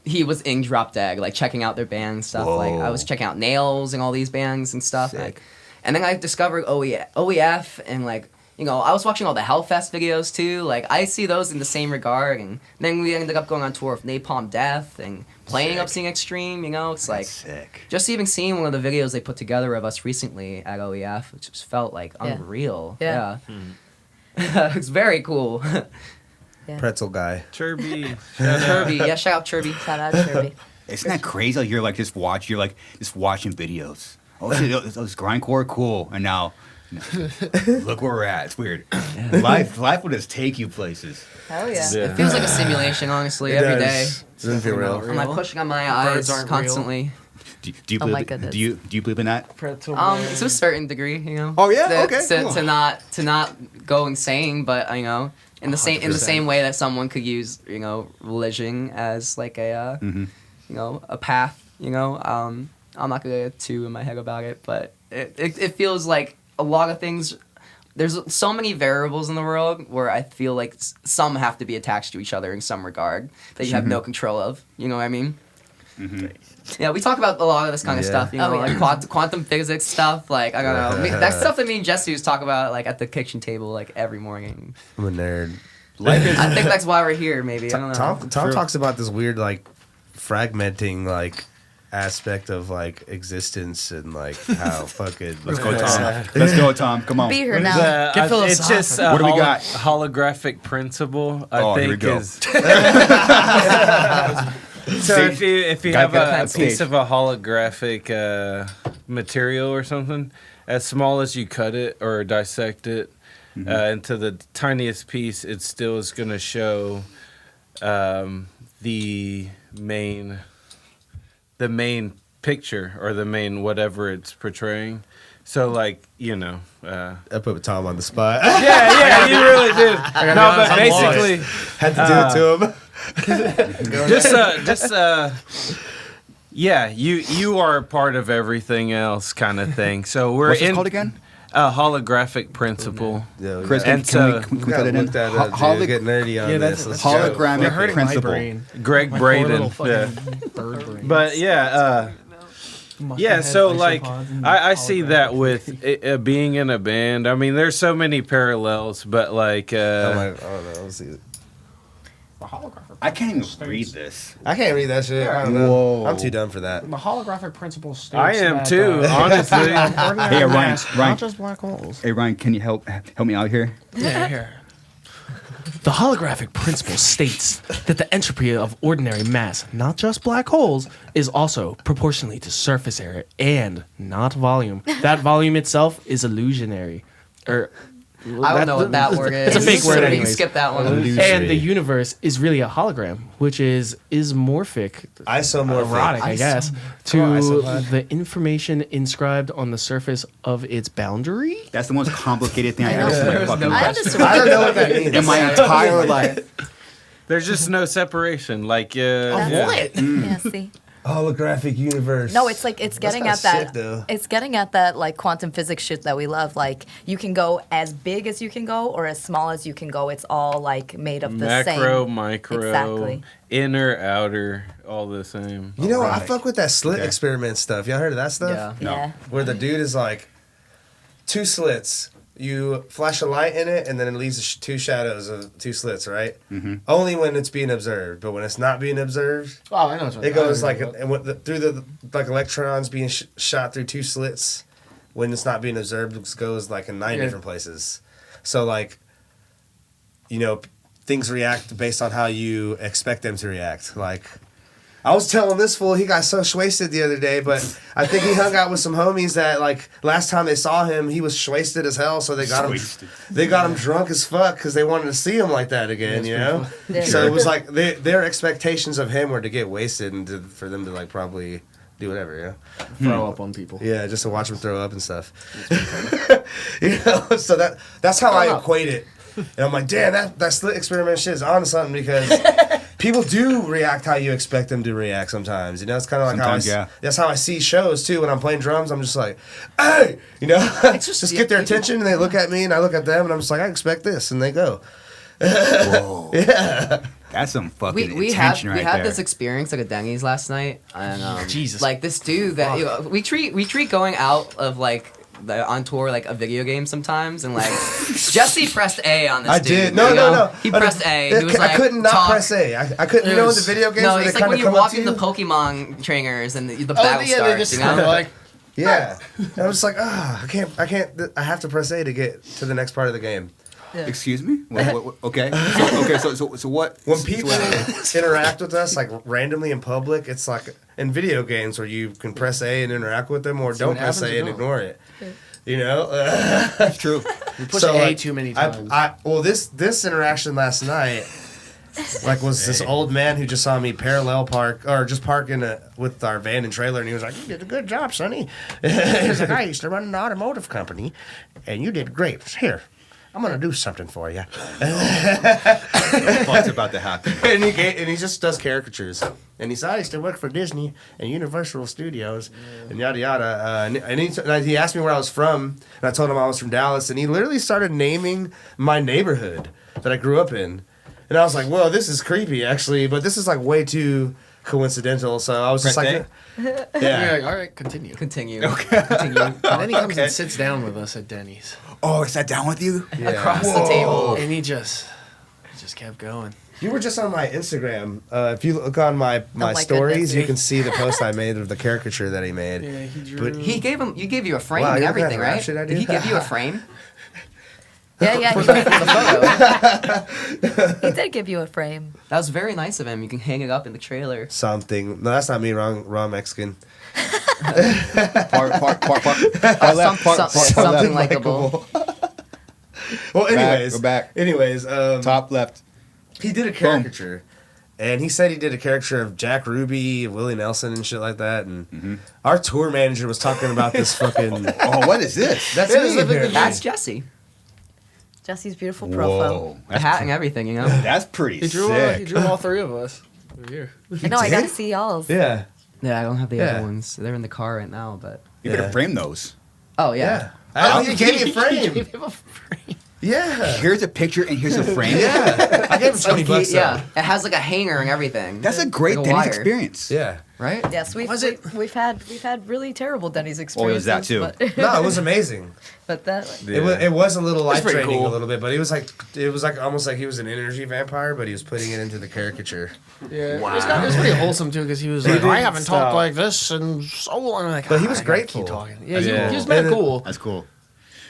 he was in Drop Dead, like checking out their band and stuff. Whoa. Like I was checking out Nails and all these bands and stuff. Sick. And then I discovered OEF, and like I was watching all the Hellfest videos too. Like I see those in the same regard, and then we ended up going on tour with Napalm Death and playing Obscene Extreme. It's like sick. Just even seeing one of the videos they put together of us recently at OEF, which just felt like unreal. Yeah. It's very cool. Pretzel guy. Chirby. Chirby, yeah, shout out Chirby. Shout out Chirby. Isn't that crazy? Like, you're just watching videos. Oh shit, this grindcore, cool. And now, look where we're at. It's weird. Life will just take you places. Hell yeah. It feels like a simulation, honly, every day. Doesn't feel real. I'm like pushing on my eyes constantly. Do you believe? my goodness. Do you believe in that? To a certain degree, Oh yeah, okay. To not go insane, but in the same way that someone could use religion as like a a path. I'm not gonna get too in my head about it, but it feels like a lot of things. There's so many variables in the world where I feel like some have to be attached to each other in some regard that you have no control of. You know what I mean? Mm-hmm. Yeah, we talk about a lot of this kind of stuff, like quantum physics stuff. Like I don't know, that's stuff that me and Jesse used to talk about like at the kitchen table like every morning. I'm a nerd. I think that's why we're here. Maybe I don't know. Tom talks about this weird like fragmenting like aspect of like existence and like how fucking. Let's go, Tom. Let's go, Tom. Come on. Be here now. It's just what do we got? Holographic principle. I here we think go. is. So if you have a piece of a holographic material or something, as small as you cut it or dissect it into the tiniest piece, it still is going to show the main the main picture or the main whatever it's portraying. So like, you know, I put Tom on the spot. yeah, you really did. No, but basically had to do it to him. Yeah, you are a part of everything else, kind of thing. So we're What's it called again? Holographic principle. Yeah, Chris, And can we put it in? Looked at it, get nerdy on this. Let's go. Holographic principle. Greg Braden. Yeah. Bird brain. But yeah, so like I see that with it, being in a band. I mean, there's so many parallels, but like I don't know. Let's see. I can't even read this. I can't read that shit. I don't know. Whoa. I'm too dumb for that. The holographic principle states I am that, too, honestly. Hey, Ryan, not just black holes. Hey, Ryan, can you help me out here? Yeah, here. The holographic principle states that the entropy of ordinary mass, not just black holes, is also proportionally to surface area and not volume. That volume itself is illusionary. I don't know what that word is. It's a fake word So we can anyways. skip that one. And the universe is really a hologram, which is isomorphic, erotic, I guess, to Isopod. the information inscribed on the surface of its boundary. That's the most complicated thing I ever seen in my fucking I life. understood. I don't know what that means. In my entire life. There's just no separation. Like Yeah, see. Holographic universe. No, it's like it's getting kinda at that. sick, though. It's getting at that like quantum physics shit that we love. Like you can go as big as you can go or as small as you can go. It's all like made of the same. macro, micro, Exactly. inner, outer, all the same. You know, I fuck with that slit experiment stuff. Y'all heard of that stuff? Yeah. Yeah. Where the dude is like, 2 slits. You flash a light in it, and then it leaves 2 shadows of 2 slits, right? Mm-hmm. Only when it's being observed, but when it's not being observed, Oh, I know. it goes like through the like electrons being shot through 2 slits. When it's not being observed, it goes like in 9 different places. So like, you know, things react based on how you expect them to react. Like, I was telling this fool he got so wasted the other day, but I think he hung out with some homies that like last time they saw him, he was wasted as hell. So they got him drunk as fuck because they wanted to see him like that again, you know. So it was like their expectations of him were to get wasted and for them to like probably do whatever, yeah. Throw up on people. Yeah, just to watch him throw up and stuff. You know, so that's how I equate it. And I'm like, damn, that slit experiment shit is on to something because people do react how you expect them to react sometimes. You know, it's kind of like that's how I see shows too. When I'm playing drums, I'm just like, hey, you know, just get their attention and they look at me and I look at them and I'm just like, I expect this, and they go. Whoa. Yeah. That's some fucking We had intention right we had there. this experience like at Denny's last night, and Jesus. like this dude that we treat going out of like on tour like a video game sometimes, and like Jesse pressed A on this. I dude, did. No. He pressed A. He was I like, couldn't not talk. press A. I couldn't. You know, in the video games, No, where it's they like when kinda you come up walk to into you? Pokemon trainers and the battle they starts. just You kind of know? like. Yeah. And I was like, I can't. I have to press A to get to the next part of the game. Excuse me? What, okay. So what? When people interact with us like randomly in public, it's like in video games where you can press A and interact with them, or don't press A and ignore it. You know, That's true. We pushed A too many times. This interaction last night, like, was this old man who just saw me park with our van and trailer, and he was like, "You did a good job, Sonny." He's like, "I used to run an automotive company, and you did great. Here, I'm gonna do something for you." What's about to happen? And he just does caricatures. And he said, I used to work for Disney and Universal Studios and yada yada. And he asked me where I was from, and I told him I was from Dallas. And he literally started naming my neighborhood that I grew up in. And I was like, whoa, this is creepy, actually. But this is like way too coincidental. So I was just like, Yeah, all right, continue. Okay. Continue. And then he comes and sits down with us at Denny's. Oh, I sat down with you? Across the table. And he just kept going. You were just on my Instagram. If you look on my stories, goodness. you can see the post I made of the caricature that he made. Yeah, he drew. But He gave you a frame Wow, and you're everything, kind of right? shit I do. Did he give you a frame? Yeah, For he the photo. he did give you a frame. That was very nice of him. You can hang it up in the trailer. something. No, that's not me. Wrong Mexican. Part Something likable. Well, anyways, Go back. Anyways, Top left. he did a caricature, And he said he did a caricature of Jack Ruby, Willie Nelson, and shit like that. And our tour manager was talking about this fucking. Oh, what is this? That's me. That's Jesse. Jesse's beautiful profile. The hat and everything, you know. That's pretty He drew sick. all three of us. Over here. I know. I got to see y'all's. Yeah. Yeah, I don't have the Yeah. other ones. They're in the car right now, but. You better frame those. Oh yeah. Oh, you gave me a frame. Yeah. Here's a picture and here's a frame. Yeah. I gave him $20. Yeah, it has like a hanger and everything. That's a great Like Denny's wire. experience. Yeah. Right? Yes, we've had really terrible Denny's Oh, it experiences. was that too. But, No, it was amazing. but that. It was a little life pretty draining cool. a little bit, but it was like almost like he was an energy vampire, but he was putting it into the caricature. Yeah. Wow. It was pretty wholesome too because he was like, I haven't talked like this in so long. I'm like, But he was I gotta grateful. keep talking. Yeah, Yeah. he was mad And cool. That's cool.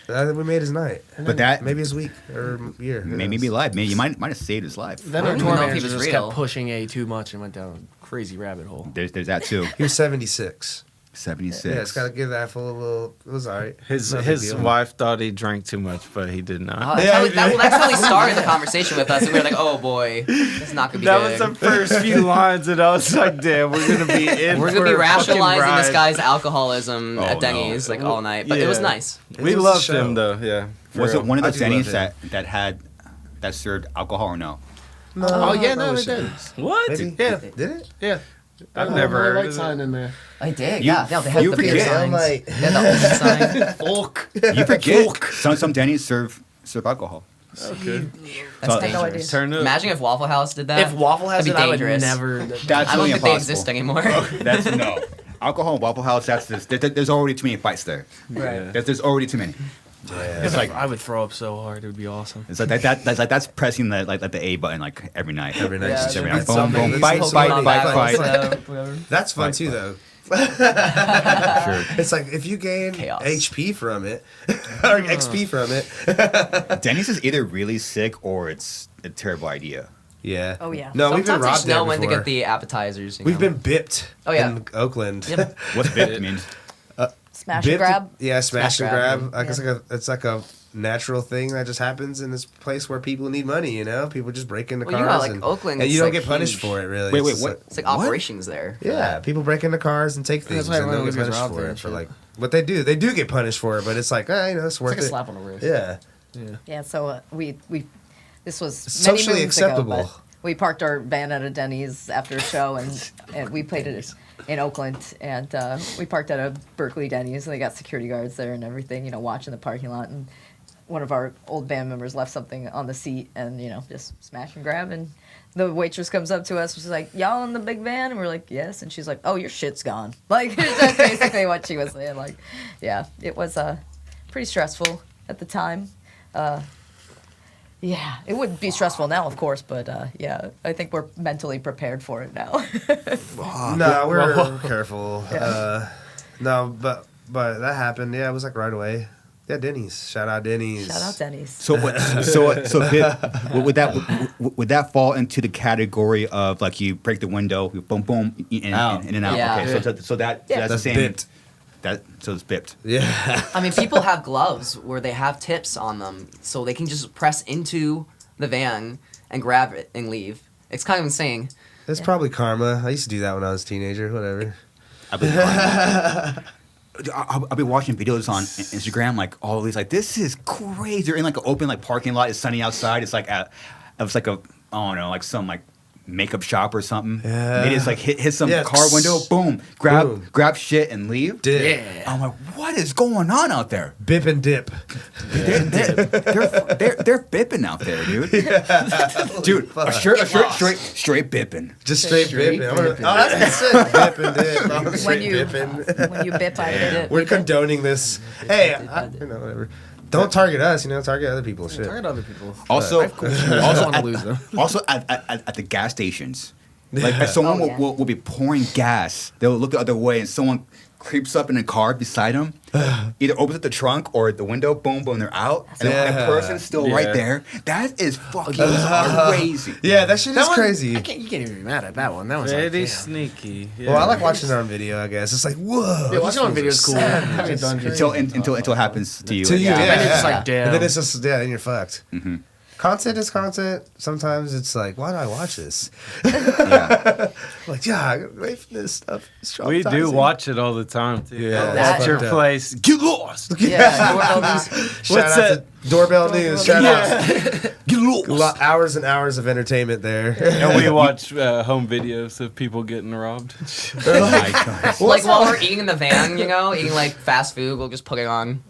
We made his night. But that Maybe his week or year. Who made me knows? be live. Maybe you might have saved his life. Then I our don't tour even know if he manager was just real. kept pushing A too much and went down a crazy rabbit hole. There's that too. He was 76. 76. Yeah, it's got to give that full little. It was all right. His No big deal. wife thought he drank too much, but he did not. That's how he started the conversation with us, and we were like, "Oh boy, it's not gonna be That good." was the first few lines, and I was like, "Damn, we're gonna be in. We're gonna for be a fucking rationalizing this ride." guy's alcoholism Oh, at Denny's no. like all night, but it was Yeah. nice. We It was a loved show. him though. Yeah. for Was it real. one of I those do love Denny's him. that served alcohol or no? No, Oh yeah, no, probably they did. shouldn't. What? Maybe. Yeah. Did it? Yeah. I've never heard light of sign it. in there. I did. You- Yeah, they had you the beer forget. signs. Like- They had the old sign. Fuck. You forget. Some Denny's serve alcohol. Okay. That's So- dangerous. Turn up. Imagine if Waffle House did that. If Waffle has That'd it, be I would dangerous. never. That's I don't really think they impossible. exist anymore. That's no. Alcohol and Waffle House. There's already too many fights there. Right. There's already too many. It's like I would throw up so hard. It would be awesome. It's like that's pressing the A button like every night. Every night. Yeah, Just every there'd night. be Boom, something. boom, That's fight, so fight, many fight, battles. fight. Whatever. That's fun Fight, too, fight. though. Sure. It's like if you gain Chaos. HP from it or XP from it. Denny's is either really sick or it's a terrible idea. Yeah. Oh, yeah. No, we've been Sometimes you robbed just know there when to before. get the appetizers. We've been bipped. Oh, yeah. In Oakland. Yep. What's bit mean? Smash and Bipped- grab. Yeah, smash and grab. grab. Like, it's like a natural thing that just happens in this place where people need money. You know, people just break into Well, cars you know, like, and, Oakland and is, you don't like, get punished huge. for it. Really. Wait, It's what? It's like What? operations there. Yeah, people break into cars and take things why and don't get everyone gets punished robbed for there it. and For shit. like what they do, get punished for it, but it's like, it's It's worth like a it. slap on the wrist. Yeah, Yeah, so we this was Socially many moons acceptable. Ago, but we parked our van at a Denny's after a show, and we played it in Oakland, and we parked at a Berkeley Denny's, and they got security guards there and everything, you know, watching the parking lot, and one of our old band members left something on the seat, and you know, just smash and grab, and the waitress comes up to us, she's like, "Y'all in the big van?" And we're like, "Yes," and she's like, "Oh, your shit's gone." Like that's basically what she was saying. Like, yeah, it was pretty stressful at the time. Yeah, it would be stressful now, of course, but yeah, I think we're mentally prepared for it now. no, we're careful. No, but that happened. Yeah, it was like right away. Yeah, Denny's. Shout out Denny's. Shout out Denny's. So would that fall into the category of like you break the window, you boom boom, in and out? Yeah. Okay, so that's Yeah. the same. bipped. So it's bipped. Yeah. I mean, people have gloves where they have tips on them, so they can just press into the van and grab it and leave. It's kind of insane. It's probably karma. I used to do that when I was a teenager. Whatever. I'll be watching videos on Instagram, like all these, like this is crazy. They're in like an open like parking lot. It's sunny outside. It's like I don't know, like some like makeup shop or something. Yeah. They just like hit some Yeah. car window, boom, grab shit and leave. Dip. I'm like, what is going on out there? Bip and dip. They're bipping out there, dude. Dude, straight bipping. Just straight Straight bipping. bipping. Oh, that's good. Bip and dip. Oh, when straight you bipping. when you bip, I dip. We're condoning this. Hey, whatever. Don't target us. Target other people. Shit. Target other people. Also, I don't want to lose them. also at the gas stations, like if someone Oh, yeah. will be pouring gas, they'll look the other way, and someone creeps up in a car beside them, either opens up the trunk or the window, boom, boom, they're out, and the person's still right there. That is fucking crazy. Yeah, that shit is That one, crazy. you can't even be mad at that one. That one's like, Pretty damn. sneaky. Yeah. Well, I like watching it on video. I guess it's like whoa. Yeah, watching on video is cool. Having it done Until it happens to you. To you, Yeah, yeah. and it's just yeah. like, damn. And then it's just then you're fucked. content is content. Sometimes it's like, why do I watch this? Like, yeah, I gotta wait for this stuff. It's We do traumatizing. watch it all the time too. Yeah, That's your fucked up. place. Get lost. Yeah, doorbell news. Shout What's out to Doorbell News. Shout out. Get lost. Hours and hours of entertainment there. And we watch home videos of people getting robbed. Like while we're eating in the van, eating like fast food, we'll just put it on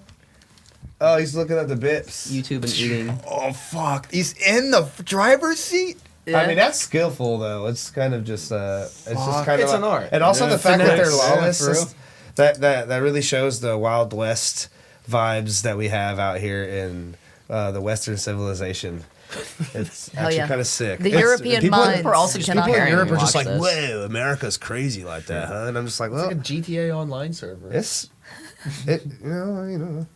Oh, he's looking at the bits. YouTube and eating. Oh fuck! He's in the driver's seat. Yeah. I mean, that's skillful though. It's kind of just it's just kind It's of an art. and also Yeah, the fact that they're finesse. Yeah, lawless. for is- that really shows the Wild West vibes that we have out here in the Western civilization. It's Hell actually yeah. kind of sick. The It's- European people, minds We're also just cannot people in comparing Europe when are we just watch like, this. "Whoa, America's crazy like that, huh?" And I'm just like, It's well, like a GTA Online server. it's you know.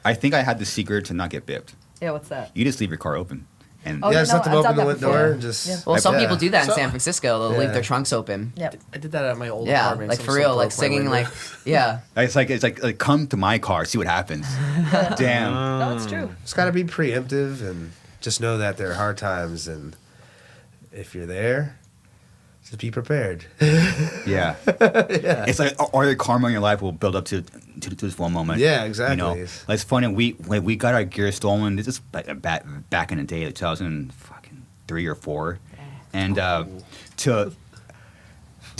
I think I had the secret to not get bipped. Yeah, what's that? You just leave your car open, and Oh, Yeah, yeah, just no, let them I've open done the that door. before. And just Yeah. Well, some yeah. people do that in So- San Francisco. They'll leave Yeah. their trunks open. Yep. I did that at my old Yeah, apartment. like Some for real, broke like my singing, window. like yeah. it's like come to my car, see what happens. Damn. No, it's true. It's got to be preemptive and just know that there are hard times, and if you're there, just be prepared. Yeah. It's like all your karma in your life will build up to this one moment. Yeah, exactly. You know, like, it's funny. When we got our gear stolen, this is back in the day, 2003 or 4, and to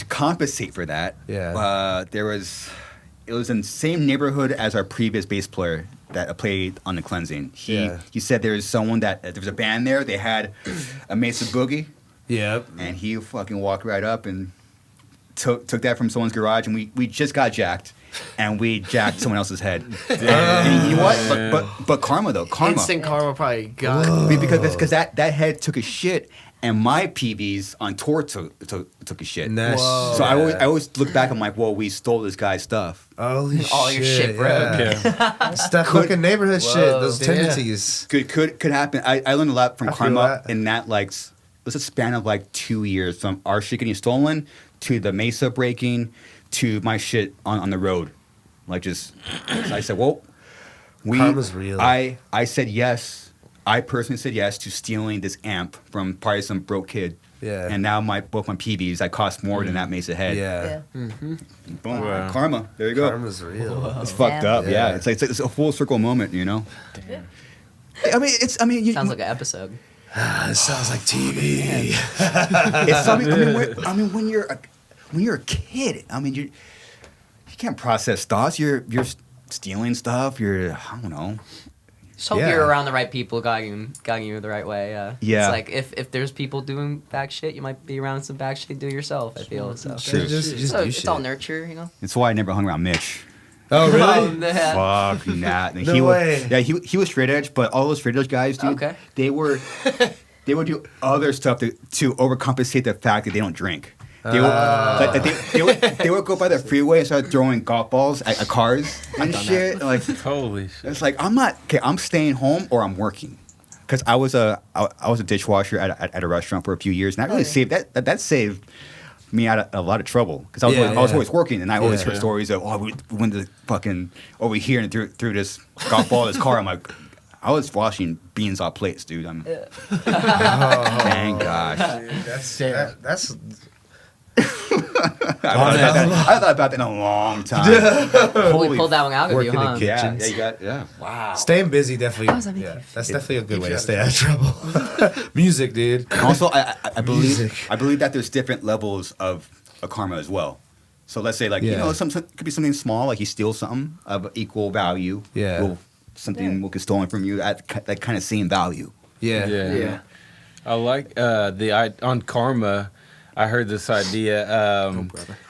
compensate for that, it was in the same neighborhood as our previous bass player that played on the Cleansing. He said there was someone there was a band there. They had a Mesa Boogie. Yep. And he fucking walked right up and took that from someone's garage, and we just got jacked, and we jacked someone else's head. And you know what? But karma though, Instant karma probably got because that head took a shit, and my PVs on tour took a shit. Nice. So I always look back. I'm like, whoa, we stole this guy's stuff. Holy All your shit broke. Yeah. Stuff fucking neighborhood shit. Those damn. tendencies. Could happen. I learned a lot from I feel karma that. in that it was a span of like 2 years, from our shit getting stolen to the Mesa breaking to my shit on the road. Like so I said, well, Karma's real. I said yes. I personally said yes to stealing this amp from probably some broke kid. Yeah. And now both my PBs that cost more than that Mesa head. Yeah. Boom. Wow. Karma. There you go. Karma's real. It's fucked Damn. up. Yeah. Yeah. It's a full circle moment, you know. You, Sounds like an episode. This sounds like TV. it's something. When you're a kid, you can't process thoughts. You're stealing stuff. I don't know. Just hope Yeah. you're around the right people, guiding you the right way. Yeah. It's like if there's people doing back shit, you might be around some back shit. Do it yourself. I feel so. Sure. Just So do it's shit. all nurture, you know. It's why I never hung around Mitch. Oh, really? Yeah. Fuck that. No he way. he was straight edge, but all those straight edge guys, dude, Okay. they would do other stuff to overcompensate the fact that they don't drink. They would go by the freeway and start throwing golf balls at cars and shit. Like, Holy shit. it's like I'm staying home or I'm working. Because I was a dishwasher at a restaurant for a few years, and that really saved that saved me out of a lot of trouble. Because I was always working, and I always heard stories of we went to fucking over here and threw this golf ball in this car. I'm like, I was washing beans off plates, dude. Thank gosh. That's I thought about that in a long time. We pulled that one out of you, Working huh? again. Wow. staying busy. Definitely. was amazing. Yeah, that's definitely a good way to stay out of trouble. Music, dude. Also, I Music. believe that there's different levels of a karma as well. So let's say some could be something small, like you steal something of equal value. Yeah. Well, something will get stolen from you at that kind of same value. Yeah. I like on karma. I heard this idea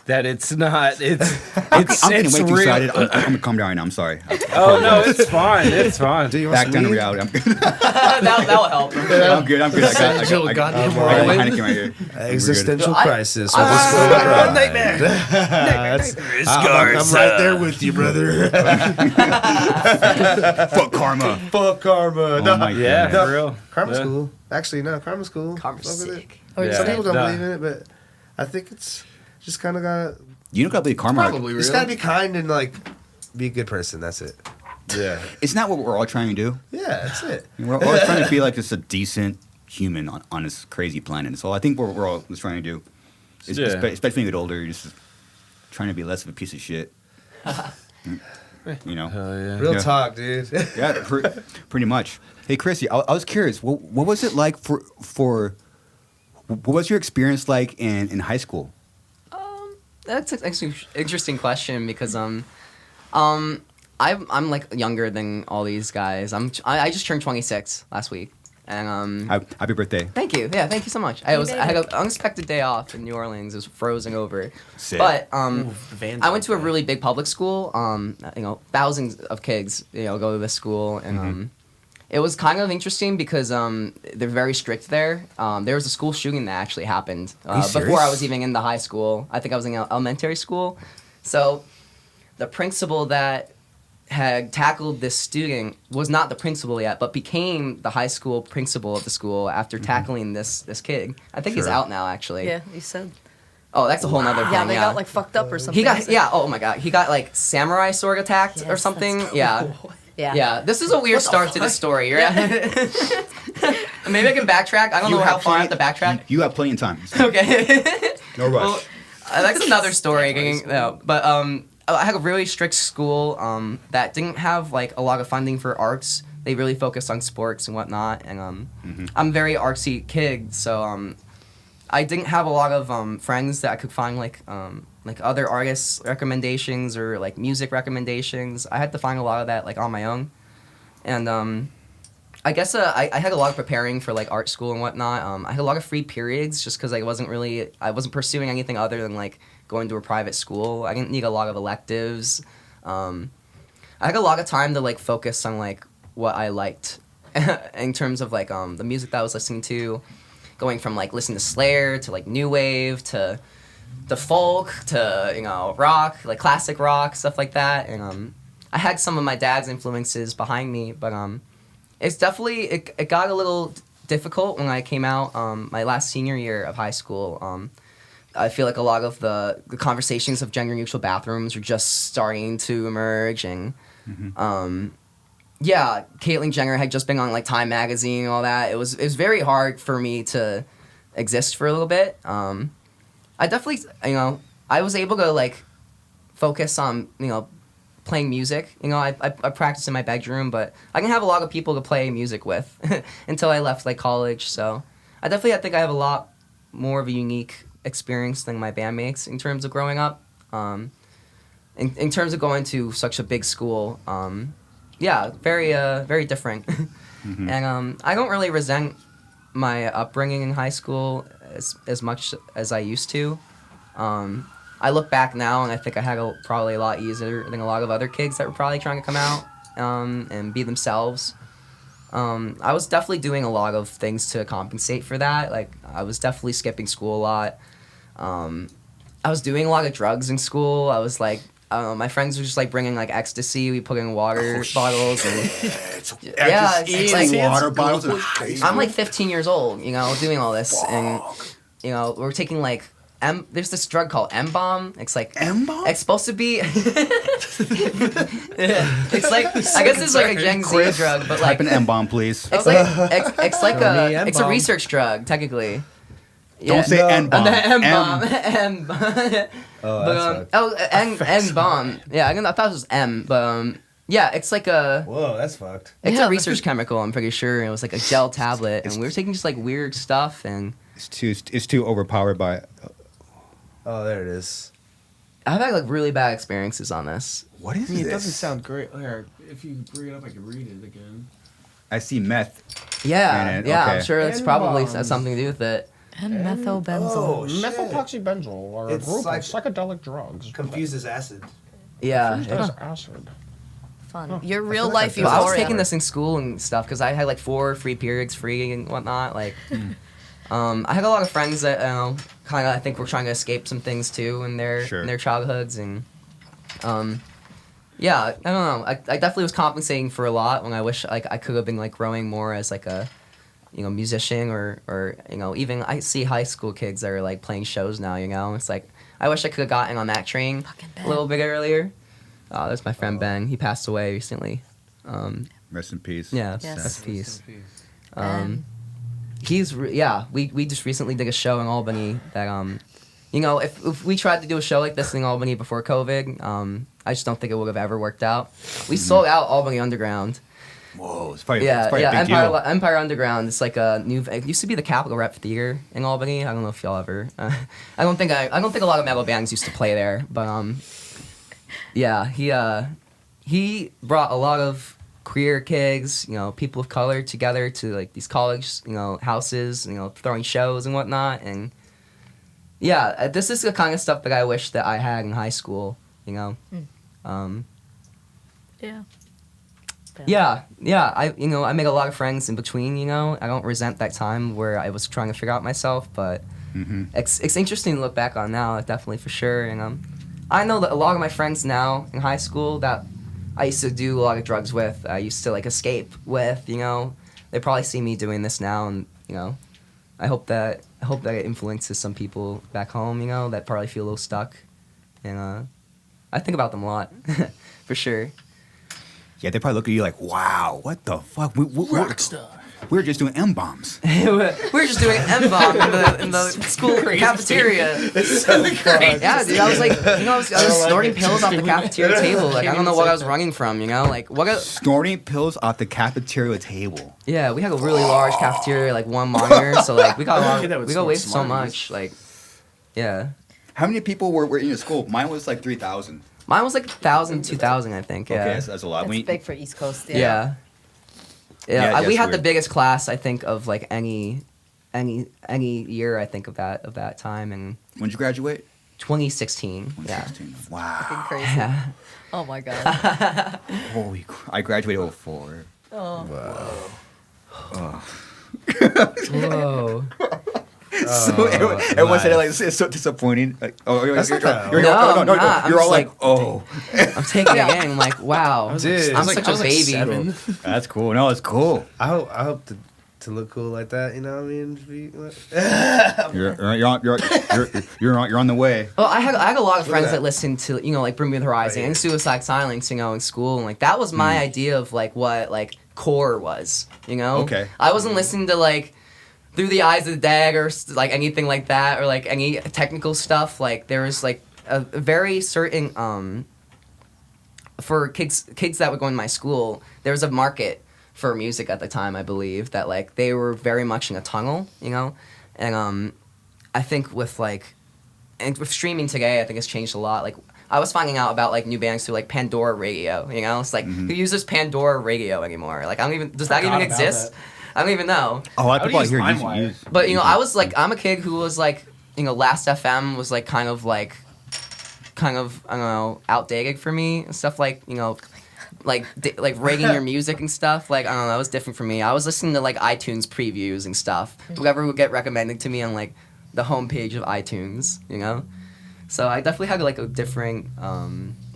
that it's not. I'm getting way too real. excited. I'm gonna calm down right now. I'm sorry. Oh no, it's fine. It's fine. Do you want Back some down to weed? reality. I'm good. That'll help. I'm good. I got goddamn my Heineken right here. Existential I- crisis. Nightmare. I'm right there with you, brother. Fuck karma. Fuck karma. Oh my Yeah, God. for real. Karma's Yeah. cool. Actually, no, karma's cool. Karma's Fuck with it. sick. Oh, Yeah. Some people don't Nah. believe in it, but I think it's just kind of gotta. You don't gotta believe karma. Probably You just real. gotta be kind and like be a good person. That's it. Yeah. Isn't that what we're all trying to do? Yeah, that's it. We're all trying to be like just a decent human on this crazy planet. So I think what we're all just trying to do, is, especially when you get older, you're just trying to be less of a piece of shit. You know? Yeah. Real talk, dude. Yeah, pretty much. Hey, Krissy, I was curious. What was it like for what was your experience like in high school? That's actually an interesting question because I'm like younger than all these guys. I just turned 26 last week, and Happy birthday! Thank you. Yeah, thank you so much. I had an unexpected day off in New Orleans. It was frozen over. Sick. But I went to a really big public school. You know, thousands of kids go to this school, and it was kind of interesting because they're very strict there. There was a school shooting that actually happened before I was even in the high school. I think I was in elementary school. So the principal that had tackled this student was not the principal yet, but became the high school principal of the school after tackling this kid. I think he's out now, actually. Yeah, you said. Oh, that's a whole nother thing. Yeah, they got like fucked up or something. He got oh my god, he got like samurai sword attacked or something. Yeah. Yeah, this is a weird start to the story. Right? Maybe I can backtrack. I don't know how far I have to backtrack. You have plenty of time. Okay. No rush. Well, that's another story. But I had a really strict school that didn't have like a lot of funding for arts. They really focused on sports and whatnot. And I'm a very artsy kid, so I didn't have a lot of friends that I could find like other artists' recommendations or like music recommendations. I had to find a lot of that like on my own, and I guess I had a lot of preparing for like art school and whatnot. I had a lot of free periods just because I wasn't pursuing anything other than like going to a private school. I didn't need a lot of electives. I had a lot of time to like focus on like what I liked in terms of like the music that I was listening to, going from like listening to Slayer to like new wave to folk to rock, like classic rock, stuff like that. And I had some of my dad's influences behind me, but it's definitely it got a little difficult when I came out my last senior year of high school. I feel like a lot of the conversations of gender neutral bathrooms are just starting to emerge, and yeah, Caitlyn Jenner had just been on like Time magazine and all that. It was very hard for me to exist for a little bit. I definitely, I was able to like focus on, playing music. I practiced in my bedroom, but I didn't have a lot of people to play music with until I left like college. So I definitely think I have a lot more of a unique experience than my bandmates in terms of growing up. In terms of going to such a big school, yeah, very different. And I don't really resent my upbringing in high school as much as I used to. I look back now and I think I had probably a lot easier than a lot of other kids that were probably trying to come out and be themselves. I was definitely doing a lot of things to compensate for that. Like I was definitely skipping school a lot. I was doing a lot of drugs in school. I was like, my friends were just like bringing like ecstasy. We put in water bottles and yeah, it's like water bottles. I'm like 15 years old, doing all this, and we're taking like there's this drug called M-bomb. It's like M-bomb. It's supposed to be. It's like I guess it's like a Gen Z drug, but like type an M-bomb, please. It's like it's like it's a research drug technically. Yeah. Don't say N-bomb. M-bomb. N-bomb. Yeah, I thought it was M, but yeah, it's like a. Whoa, that's fucked. It's a research chemical, I'm pretty sure. It was like a gel tablet, and we were taking just like weird stuff, and it's too overpowered by. Oh, there it is. I've had like really bad experiences on this. What is this? It doesn't sound great. Here, if you bring it up, I can read it again. I see meth. Yeah, Okay. I'm sure it's probably N-bombs. something to do with it. And methylbenzol. Oh, shit. Methyltoxybenzol are It's a group like- of psychedelic drugs. Confuses acid. Yeah. As acid. Fun. Your real life But I was euphoria. taking this in school and stuff because I had like 4 free periods free and whatnot. Like, I had a lot of friends that kind of I think were trying to escape some things too in their childhoods, and yeah, I don't know. I definitely was compensating for a lot when I wish like I could have been like growing more as like a musician or even I see high school kids that are like playing shows now. It's like I wish I could have gotten on that train a little bit earlier. Oh, there's my friend Ben. He passed away recently. Rest in peace. Yeah, Yes. rest in peace. Ben. We just recently did a show in Albany that if we tried to do a show like this in Albany before COVID, I just don't think it would have ever worked out. We sold out Albany Underground. Whoa, it's probably a big Empire, deal. Empire Underground. It's like a new. It used to be the Capitol Rep Theater in Albany. I don't know if y'all ever. I don't think a lot of metal bands used to play there, but he brought a lot of queer kids, people of color together to like these college, houses, throwing shows and whatnot, and this is the kind of stuff that I wish that I had in high school, Yeah. Yeah, I made a lot of friends in between, I don't resent that time where I was trying to figure out myself, but it's interesting to look back on now, definitely for sure, and I know that a lot of my friends now in high school that I used to do a lot of drugs with, I used to like escape with, they probably see me doing this now, and I hope that it influences some people back home, that probably feel a little stuck, and I think about them a lot, for sure. Yeah, they probably look at you like, wow, what the fuck? We're just doing M-bombs. we were just doing M-bomb in the school cafeteria. It's so great. Yeah, dude, I was like, I was snorting pills off the cafeteria table. Like, I don't know what I was running from, like what? Snorting pills off the cafeteria table. Yeah, we had a really large cafeteria, like one monitor, so like we got wasted so much, like, yeah. How many people were in your school? Mine was like 3,000. Mine was like 1,000, 2,000, I think. Yeah. Okay, that's a lot. It's big for East Coast. Yeah. Yeah, we had weird. the biggest class, I think, of like any year, I think, of that time, and When did you graduate? 2016. 2016. Fucking Wow. crazy. Yeah. Oh my god. Holy I graduated 04. Oh. Whoa. So everyone said like it's so disappointing. Like, you're That's not that all I'm like, just oh. I'm taking it in. I'm like, wow, Dude, I'm I was such a baby. That's cool. No, it's cool. I hope to look cool like that. You know what I mean? You're on the way. Well, I had a lot of friends that. that listened to like Bring Me the Horizon and Suicide Silence, in school, and like that was my idea of like what like core was, Okay. I wasn't listening to like Through the Eyes of the Dead or like anything like that or like any technical stuff. Like there was like a very certain for kids that would go in my school, there was a market for music at the time, I believe, that like they were very much in a tunnel, and I think with streaming today, I think it's changed a lot. Like I was finding out about like new bands through like Pandora Radio, it's like who uses Pandora Radio anymore? Like does that even exist? I don't even know. Oh, I people out here use But I was like, I'm a kid who was like, Last FM was like kind of I don't know, outdated for me and stuff like like rating your music and stuff. Like I don't know, that was different for me. I was listening to like iTunes previews and stuff. Whatever would get recommended to me on like the homepage of iTunes, So I definitely had like a different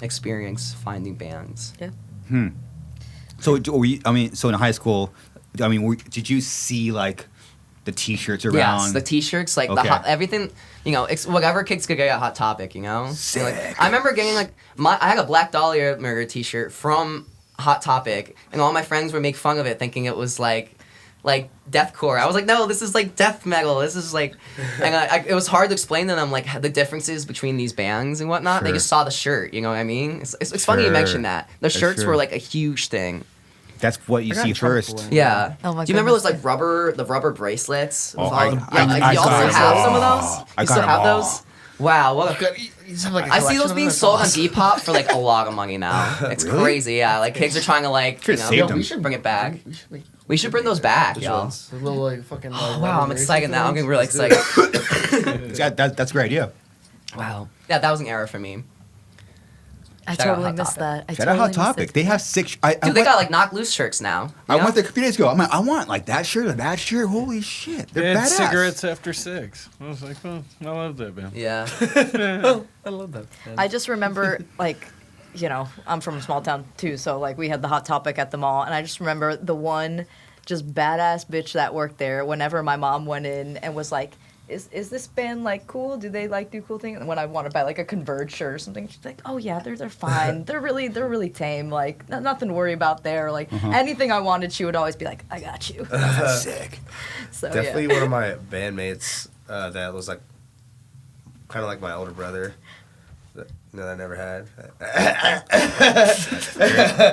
experience finding bands. Yeah. So so in high school, did you see like the T-shirts around? Yes, the T-shirts, like Okay. the everything, whatever kids could get at Hot Topic, Sick. Like, I remember getting I had a Black Dahlia Murder T-shirt from Hot Topic, and all my friends would make fun of it, thinking it was like deathcore. I was like, no, this is like death metal. This is like, and it was hard to explain to them like the differences between these bands and whatnot. Sure. They just saw the shirt, you know what I mean? It's funny you Sure. mention that. The That's shirts true. were like a huge thing. That's what you I got see in trouble first. for it. Yeah. Oh my Do you remember those goodness. like the rubber bracelets? Oh, with I all- got you also them have all. some of those? I You got still them have all. those? Wow, what a You just have, like, a I see collection those of being them, that's sold on awesome. Depop for like a lot of money now. It's Really? crazy, yeah. Like kids are trying to like, Should've saved them. We should bring it back. We should, like, We should bring those back, which y'all. ones? The little like fucking. Like, Wow, I'm rubber excited now. I'm bracelet getting really ones? excited. That's a great idea. Wow. Yeah, that was an era for me. I Shout out totally Hot missed Topic. that. Shout out Hot Topic. They have 6. Dude, they got like Knock Loose shirts now. I you know? went there a few days ago. I'm like, I want like that shirt or that shirt. Holy shit, They they're had badass. cigarettes after 6. I was like, well, I love that band. Yeah. I love that. Man. I just remember, like, I'm from a small town too, so like we had the Hot Topic at the mall, and I just remember the one just badass bitch that worked there. Whenever my mom went in and was like, is this band like cool? Do they like do cool things? And when I want to buy like a Converge shirt or something, she's like, oh yeah, they're fine. They're really tame. Like nothing to worry about there. Like anything I wanted, she would always be like, I got you. That's sick. So Definitely one of my bandmates that was like kind of like my older brother. That I never had.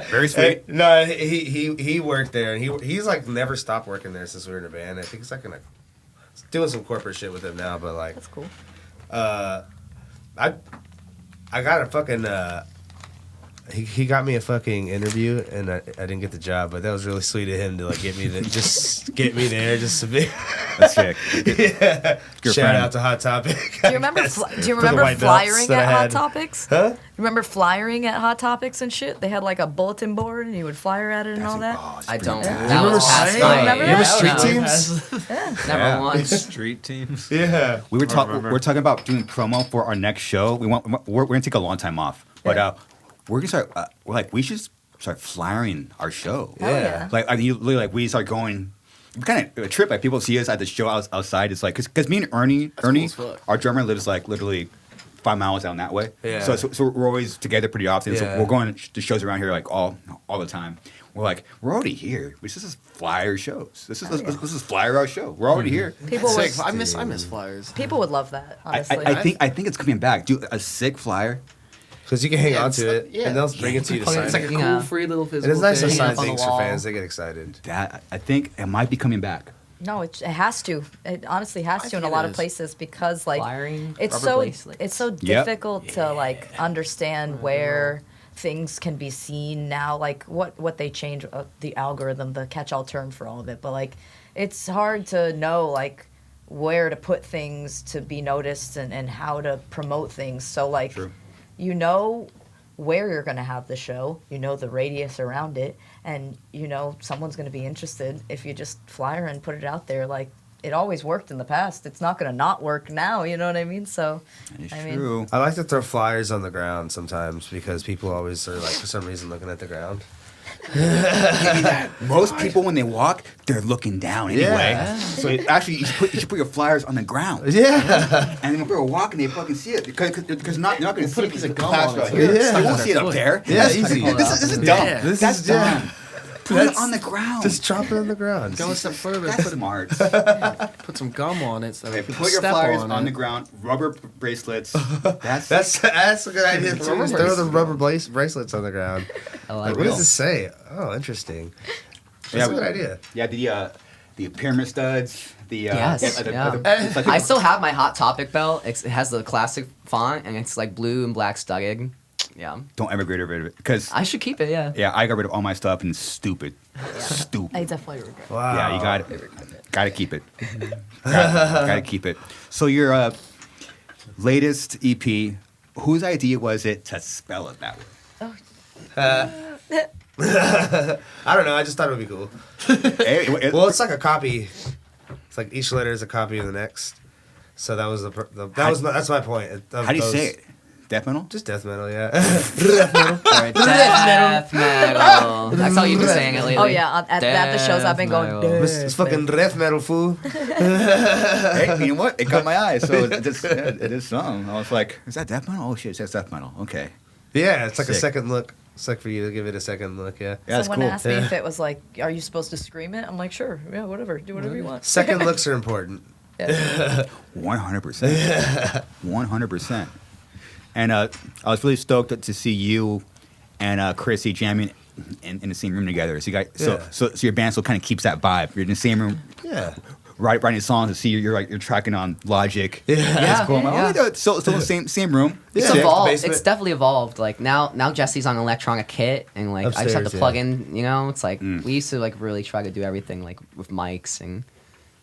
Very sweet. No, he worked there, and he's like never stopped working there since we were in a band. I think he's like doing some corporate shit with him now, but like that's cool. I got a fucking he got me a fucking interview, and I didn't get the job, but that was really sweet of him to like get me there just to be. That's sick. Yeah. Good Shout friend. out to Hot Topic. Do you remember white belts flyering that I at Hot had. Topics? Huh? Remember flyering at Hot Topics and shit? They had like a bulletin board and you would flyer at it and all that. I don't. Yeah. That was past You remember my. that? Remember Street Teams? Never once. Street teams. Yeah. We're talking about doing promo for our next show. We're gonna take a long time off, but we're gonna start. We should start flyering our show. Yeah. We start going. Kind of a trip. Like people see us at the show outside. It's like because me and Ernie, as fuck. our drummer lives like literally 5 miles down that way. Yeah. So we're always together pretty often. Yeah. So we're going to shows around here like all the time. We're like we're already here. This is flyer shows. This is flyer our show. We're already here. People Sick. would, I miss flyers. people would love that, honestly. I think it's coming back. Do a sick flyer. Because you can hang on it's to like- it, yeah. and they'll bring it to you to sign It's like a it. cool, Yeah. free little And physical it's nice to thing sign up on the things for wall. fans. They get excited. That I think it might be coming back. No, it has to. It honestly has to in a think lot it of is. places because like Flyering, it's rubber so bracelets. it's so Yep. difficult to like understand where things can be seen now. Like what they change the algorithm, the catch-all term for all of it. But like it's hard to know like where to put things to be noticed and how to promote things. So like True. you know where you're going to have the show, you know the radius around it, and you know someone's going to be interested if you just flyer and put it out there. Like it always worked in the past. It's not going to not work now. You know what I mean? So, It's I mean, true. I like to throw flyers on the ground sometimes because people always are like for some reason looking at the ground. Most people when they walk, they're looking down anyway. Yeah. So actually, you should put your flyers on the ground. Yeah. And then when people are walking, they fucking see it because you're not going to see put a it piece because of the gum clouds on are it. here. Yeah. You won't see it up there. Yeah, That's easy. fucking- This is dumb. Yeah. This That's is dumb. Put it on the ground. Just drop it on the ground. Go a step further. That's smart. Put some gum on it. So Okay, you can put your step flyers on on it. the ground. Rubber bracelets. That's That's a good idea too. Rubber Just throw the bracelet. rubber bracelets on the ground. I Like, like what it. does this say? Oh, interesting. That's Yeah, a good idea. Yeah, the pyramid studs. Yes, yeah. it's like I still have my Hot Topic belt. It has the classic font and it's like blue and black studded. Yeah, don't ever get rid of it because I should keep it. Yeah. I got rid of all my stuff and it's stupid. Stupid. I definitely regret. Wow. Yeah, you gotta keep it. gotta keep it. So your latest EP, whose idea was it to spell it that way? I don't know. I just thought it would be cool. Hey, Well, it's like a copy. It's like each letter is a copy of the next. So that was that's my point. how do you say it? Death metal? Just death metal, yeah. Or death metal. That's how you've been saying it lately. Oh yeah, at the shows I've been going. Death metal. It's fucking death metal, fool. Hey, you know what? It caught my eye, so it is something. I was like, is that death metal? Oh shit, it says death metal. Okay. Yeah, it's like a Sick. second look. It's like for you to give it a second look, yeah. Yeah, that's Someone cool. asked me if it was like, are you supposed to scream it? I'm like, sure, yeah, whatever, do whatever you want. Second looks are important. Yeah. 100%. 100%. And I was really stoked to see you and Krissy jamming in the same room together. So you guys, so your band still kind of keeps that vibe. You're in the same room, Yeah. writing songs. To see you're tracking on Logic. Yeah. That's cool. I'm like, Yeah. oh, yeah, still in the same room. It's Yeah. evolved. Basement. It's definitely evolved. Like now Jesse's on electronic kit, and like I just have Upstairs, to plug yeah. in. You know, it's like we used to like really try to do everything like with mics, and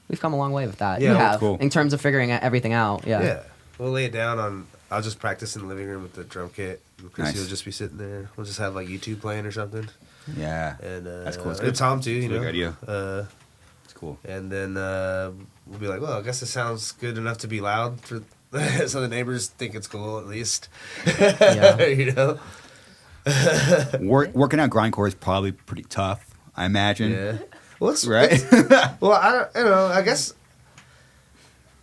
we've come a long way with that. Yeah, we that's have cool. in terms of figuring everything out. Yeah. Yeah. We'll lay it down on. I'll just practice in the living room with the drum kit. And Krissy Nice. will just be sitting there. We'll just have like YouTube playing or something. Yeah. And That's cool. It's and good. Tom too, you It's a know. good idea. It's cool. And then we'll be like, well, I guess it sounds good enough to be loud for, so the neighbors think it's cool at least. Yeah. You know. Working out grindcore is probably pretty tough, I imagine. Yeah. Well, it's Right? Well, I don't know. I guess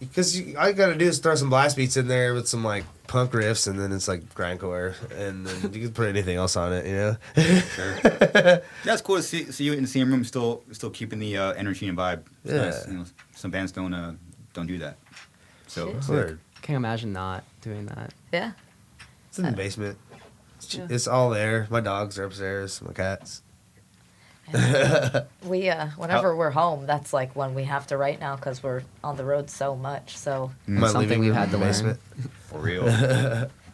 Because all you gotta do is throw some blast beats in there with some like punk riffs, and then it's like grindcore, and then you can put anything else on it, you know. Sure. Yeah, it's cool to see you in the same room, still keeping the energy and vibe. It's nice. You know, some bands don't do that. So Can't imagine not doing that. Yeah. It's in the basement. It's all there. My dogs are upstairs. My cats. We whenever we're home, that's like when we have to write now because we're on the road so much. So something we've had to basement. For real.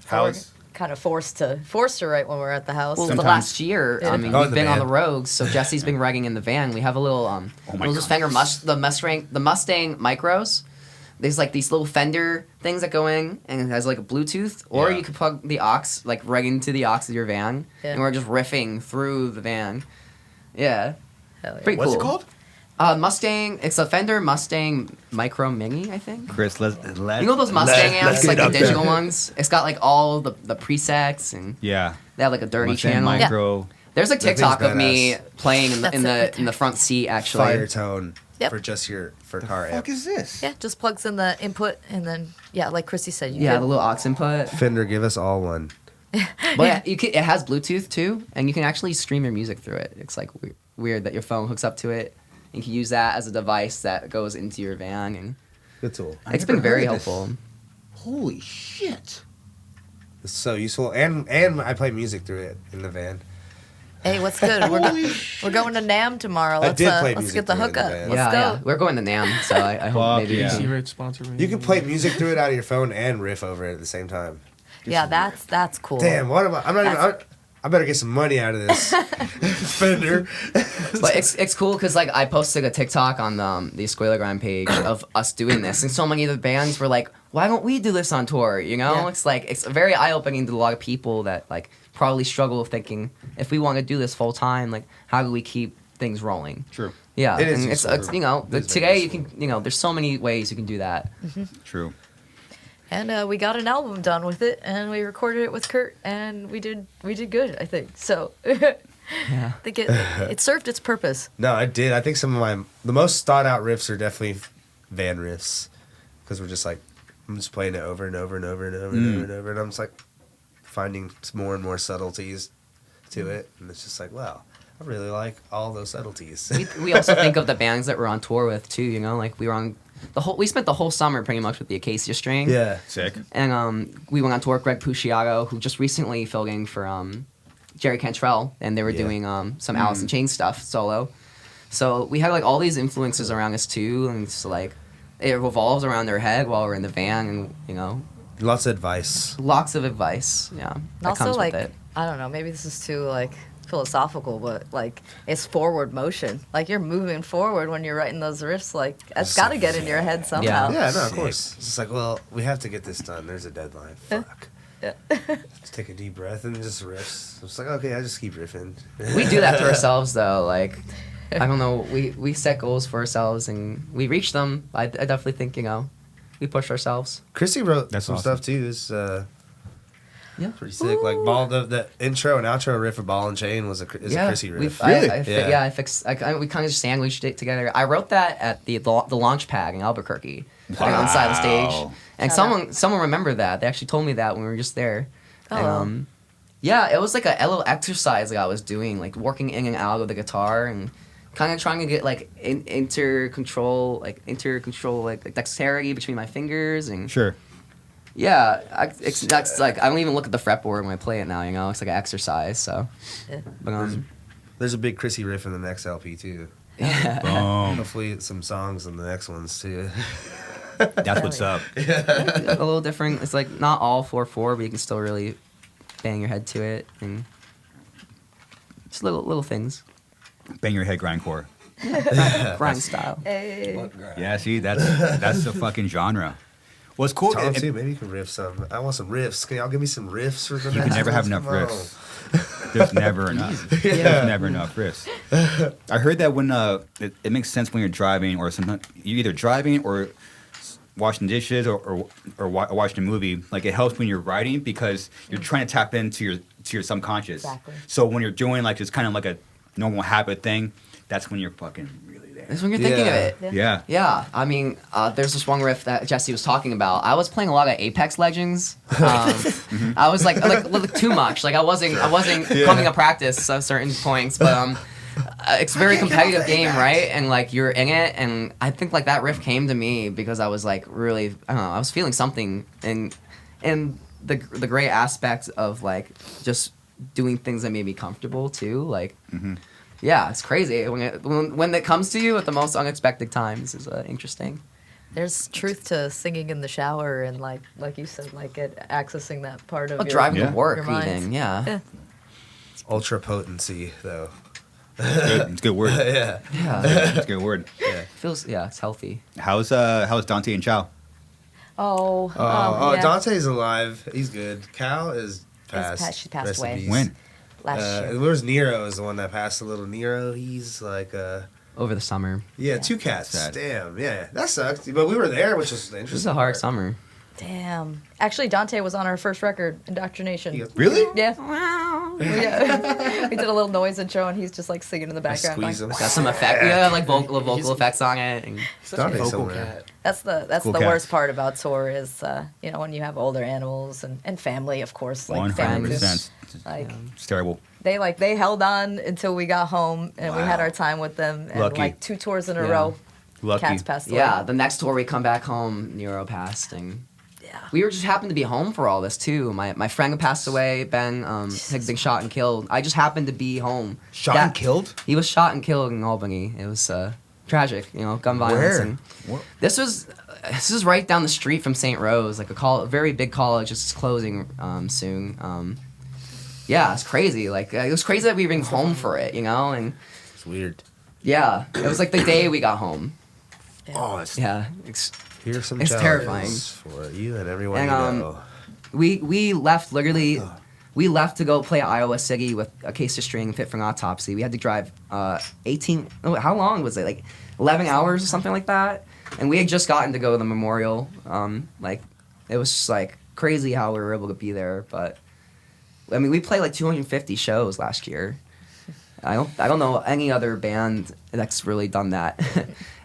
House. Kind of forced to write when we're at the house. Well, Sometimes. the last year, I mean, we've been on the road, so Jesse's been writing in the van. We have a little Fender the Mustang Micros. There's like these little Fender things that go in, and it has like a Bluetooth, or you could plug the aux, like right into the aux of your van, and we're just riffing through the van. Yeah. Hell yeah. Pretty What's cool. it called? Mustang. It's a Fender Mustang Micro Mini, I think. Chris, let's You know those Mustang amps, get like it the up there. digital ones? It's got like all the presets, and they have like a dirty Mustang channel. Micro. There's a That thing's TikTok of me badass. playing in That's the front seat actually. Fire tone Yep. for just for car amp. What is this? Yeah, just plugs in the input, and then like Krissy said, you Yeah, could- the little aux input. Fender, give us all one. But yeah, it has Bluetooth too, and you can actually stream your music through it. It's like weird that your phone hooks up to it. You can use that as a device that goes into your van, and Good tool. it's been very helpful. Holy shit. It's so useful, and I play music through it in the van. Hey, what's good? We're going to NAMM tomorrow. I Let's did play let's music get the through it in the hookup. van. Let's Yeah, go. we're going to NAMM, so I hope Fuck maybe. yeah. C-Rate sponsor me. You can play music through it out of your phone and riff over it at the same time. Yeah, that's cool. Damn, what am I? I'm not even. I better get some money out of this Fender. But it's cool because like I posted a TikTok on the ESCUELA GRIND page of us doing this, and so many of the bands were like, "Why don't we do this on tour?" You know, Yeah. it's like it's very eye opening to a lot of people that like probably struggle thinking if we want to do this full time, like how do we keep things rolling? True. Yeah, It is and it's useful. you know It is today very you can there's so many ways you can do that. True. And we got an album done with it, and we recorded it with Kurt, and we did good, I think. So Yeah. I think it served its purpose. No, I did. I think some of the most thought out riffs are definitely van riffs, because we're just like, I'm just playing it over and over and over and over and over and over, and I'm just like finding more and more subtleties to it, and it's just like, wow, I really like all those subtleties. We also think of the bands that we're on tour with too. You know, like we were on we spent the whole summer pretty much with the Acacia String. Yeah. Sick. And we went on tour with Greg Puciato, who just recently filled in for Jerry Cantrell, and they were doing some Alice in Chains stuff solo. So we had like all these influences around us too, and it's like it revolves around their head while we're in the van, and Lots of advice. lots of advice. Yeah, And that also, comes like, with it. I don't know, maybe this is too, like, philosophical, but, like, it's forward motion. Like, you're moving forward when you're writing those riffs. Like, it's got to get in your head somehow. Yeah, no, of course. It's just like, well, we have to get this done. There's a deadline. Fuck. Yeah. Just take a deep breath and just riffs. It's like, okay, I just keep riffing. We do that to ourselves though. Like, I don't know. We set goals for ourselves and we reach them. I definitely think we push ourselves. Krissy wrote That's some awesome. stuff too. It's Yeah. pretty sick. Like the intro and outro riff of Ball and Chain is a Krissy riff. We kind of just sandwiched it together. I wrote that at the launch pad in Albuquerque, like, on the side of the stage. And someone remembered that. They actually told me that when we were just there. And, yeah, it was like a little exercise that I was doing, like working in and out of the guitar and kind of trying to get like inter-control, like dexterity between my fingers and. Sure. Yeah, that's like I don't even look at the fretboard when I play it now. It's like an exercise. So, Yeah. but There's a big Krissy riff in the next LP too. yeah. Boom. Hopefully some songs in the next ones too. That's what's up. A little different. It's like not all 4/4, but you can still really bang your head to it and just little things. Bang your head grindcore. Grind style. Hey. Yeah, see, that's the fucking genre. What's cool? Tell 'em too. Maybe you can riff some. I want some riffs. Can y'all give me some riffs for the You next can never have ones? enough Come on. riffs. There's never enough. There's never enough riffs. I heard that when it makes sense when you're driving, or sometimes you're either driving or washing dishes or watching a movie. Like it helps when you're writing because you're trying to tap into your subconscious. Exactly. So when you're doing like just kind of like a normal habit thing, that's when you're fucking really there. That's when you're thinking of it. Yeah. Yeah, I mean, there's this one riff that Jesse was talking about. I was playing a lot of Apex Legends. I was like too much. Like I wasn't coming to practice at certain points, but it's a very competitive game, right? And like you're in it, and I think like that riff came to me because I was like really, I don't know, I was feeling something, and the great aspect of like just doing things that made me comfortable too, like. Yeah, it's crazy when it comes to you at the most unexpected times is interesting. There's truth to singing in the shower and like you said, like accessing that part of your driving to work your mind. even, yeah. It's ultra potency though. It's a good word. Yeah. It's a good word. Yeah. It's healthy. How's Dante and Chow? Yeah. Dante's alive. He's good. Cal is passed. She passed Rest in away. peace. When? Last year. Where's Nero is the one that passed. A little Nero. He's like Over the summer. two cats. Sad. Damn. Yeah, that sucked. But we were there, which was interesting. This is a hard part. summer. Damn. Actually, Dante was on our first record, Indoctrination. Really? Yeah. We did a little noise intro, and he's just like singing in the background. Squeeze him. Got some effect, like vocal effects on it. And Dante's somewhere. That's the Cool worst cats. part about tour is when you have older animals and family, of course, like family. 100%. Like It's terrible. they held on until we got home and we had our time with them, and Lucky. like 2 tours in a Yeah. row, Lucky. cats passed away. yeah, the next tour we come back home, Nero passed, and we were just happened to be home for all this too. My friend passed away. Ben had been shot and killed. I just happened to be home. Shot and killed? He was shot and killed in Albany. It was tragic, gun violence. Where? And this is right down the street from St. Rose, like a very big college. It's closing soon. Yeah, it's crazy. Like it was crazy that we were even home for it, and It's weird. yeah, it was like the day we got home. Oh, it's Yeah, here's some it's challenges terrifying. for you and everyone And, you know. we left literally. We left to go play at Iowa City with a case of string fit for an autopsy. We had to drive 18. Oh, how long was it? Like 11 hours or something like that. And we had just gotten to go to the memorial. Like it was just like crazy how we were able to be there. But I mean, we played like 250 shows last year. I don't know any other band that's really done that.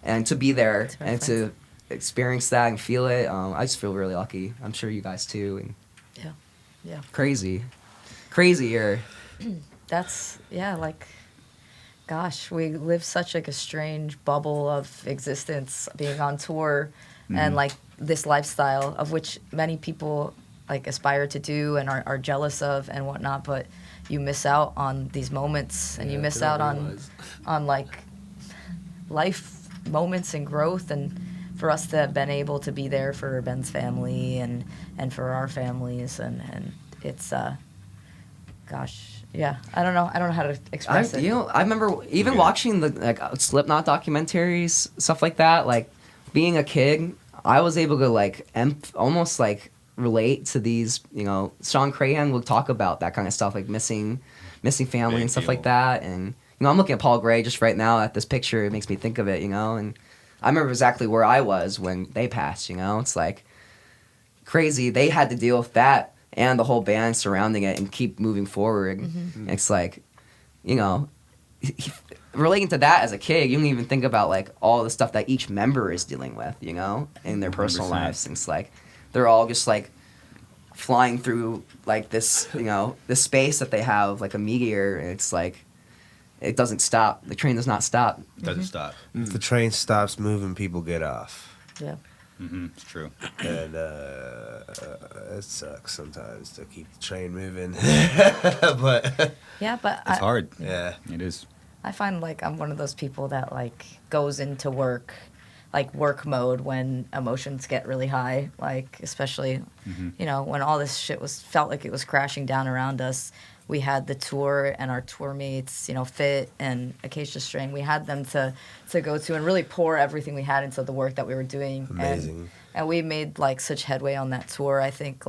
And to be there and to experience that and feel it, I just feel really lucky. I'm sure you guys too. And Yeah. Crazy year. That's like, gosh, we live such like a strange bubble of existence being on tour, and like this lifestyle of which many people like aspire to do and are jealous of and whatnot, but you miss out on these moments, and you miss out on like life moments and growth. And for us to have been able to be there for Ben's family and for our families, and it's gosh, yeah, I don't know how to express it. I remember even watching the like Slipknot documentaries, stuff like that. Like being a kid, I was able to like almost like relate to these. Sean Crahan would talk about that kind of stuff, like missing family and stuff like that. And I'm looking at Paul Gray just right now at this picture. It makes me think of it, and I remember exactly where I was when they passed. It's like crazy. They had to deal with that and the whole band surrounding it and keep moving forward. Mm-hmm. It's like, relating to that as a kid, you don't even think about like all the stuff that each member is dealing with, in their personal 100%. lives. And it's like they're all just like flying through like this, this space that they have like a meteor, and it's like it doesn't stop. The train does not stop. It doesn't stop. If the train stops moving, people get off. Yeah. It's true. And it sucks sometimes to keep the train moving. But Yeah, but It's hard. yeah. It is. I find like I'm one of those people that like goes into work mode when emotions get really high, like especially when all this shit felt like it was crashing down around us. We had the tour and our tour mates, Fit and Acacia String. We had them to go to and really pour everything we had into the work that we were doing. Amazing. And we made like such headway on that tour. I think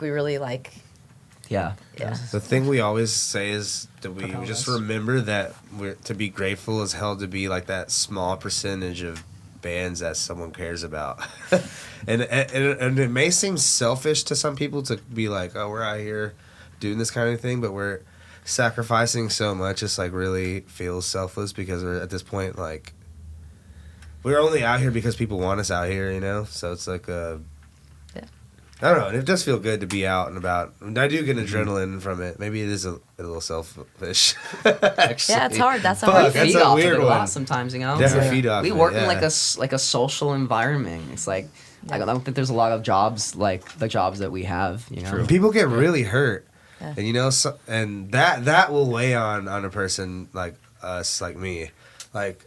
we really like. Yeah. Yeah. The thing we always say is that we just remember that we're to be grateful as hell to be like that small percentage of bands that someone cares about. and it may seem selfish to some people to be like, oh, we're out here doing this kind of thing, but we're sacrificing so much just like really feels selfless because we're at this point like we're only out here because people want us out here, you know. So it's like I don't know. It does feel good to be out and about. I do get adrenaline from it. Maybe it is a little selfish. Actually. Yeah, it's hard. That's a Fuck, hard We that's feed a off weird it a one. lot sometimes, you know. Definitely feed off we it, work yeah. in like a social environment. It's like I don't think there's a lot of jobs like the jobs that we have. You know, People get really hurt, Yeah. and you know, and that will weigh on a person like us, like me, like.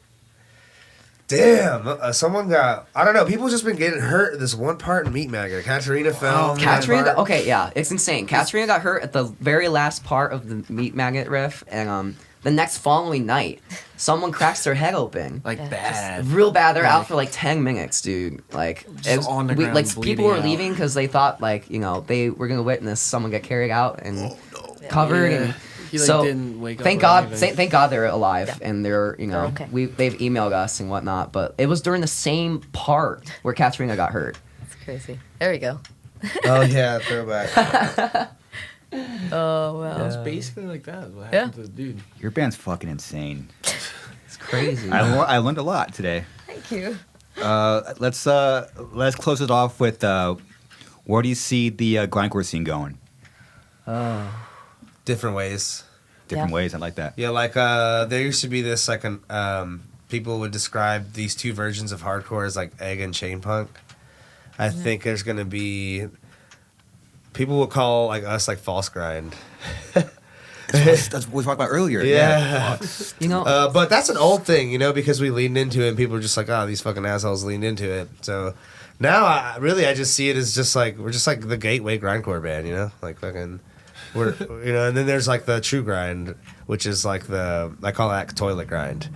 Damn, someone got, I don't know, people just been getting hurt at this one part in Meat Maggot. Katerina fell. Katerina got, okay, yeah, it's insane. Katerina got hurt at the very last part of the Meat Maggot riff, and the next following night, someone cracks their head open. Like Yeah, bad. Real bad. They're out for like 10 minutes, dude. Like, Just on the ground, like bleeding people were out. leaving because they thought like they were gonna witness someone get carried out and covered. Yeah. And He, like, so didn't wake up thank or God, anything. thank God they're alive Yeah. and they're They're okay. they've emailed us and whatnot. But it was during the same part where Katerina got hurt. That's crazy. There we go. Oh, yeah, throwback. Oh well. It's basically like that. What Yeah. happened to the dude? Your band's fucking insane. It's crazy. I learned a lot today. Thank you. Let's close it off with where do you see the grindcore scene going? Different ways. Different Yeah. ways. I like that. Yeah, like there used to be this like people would describe these two versions of hardcore as like egg and chain punk. I think there's gonna be people will call like us like false grind. That's what we talked about earlier. Yeah. You know, But that's an old thing, you know, because we leaned into it and people were just like, oh, these fucking assholes leaned into it. So now I just see it as just like we're just like the gateway grindcore band, you know, like fucking. We're, you know, and then there's like the true grind, which is like I call that toilet grind.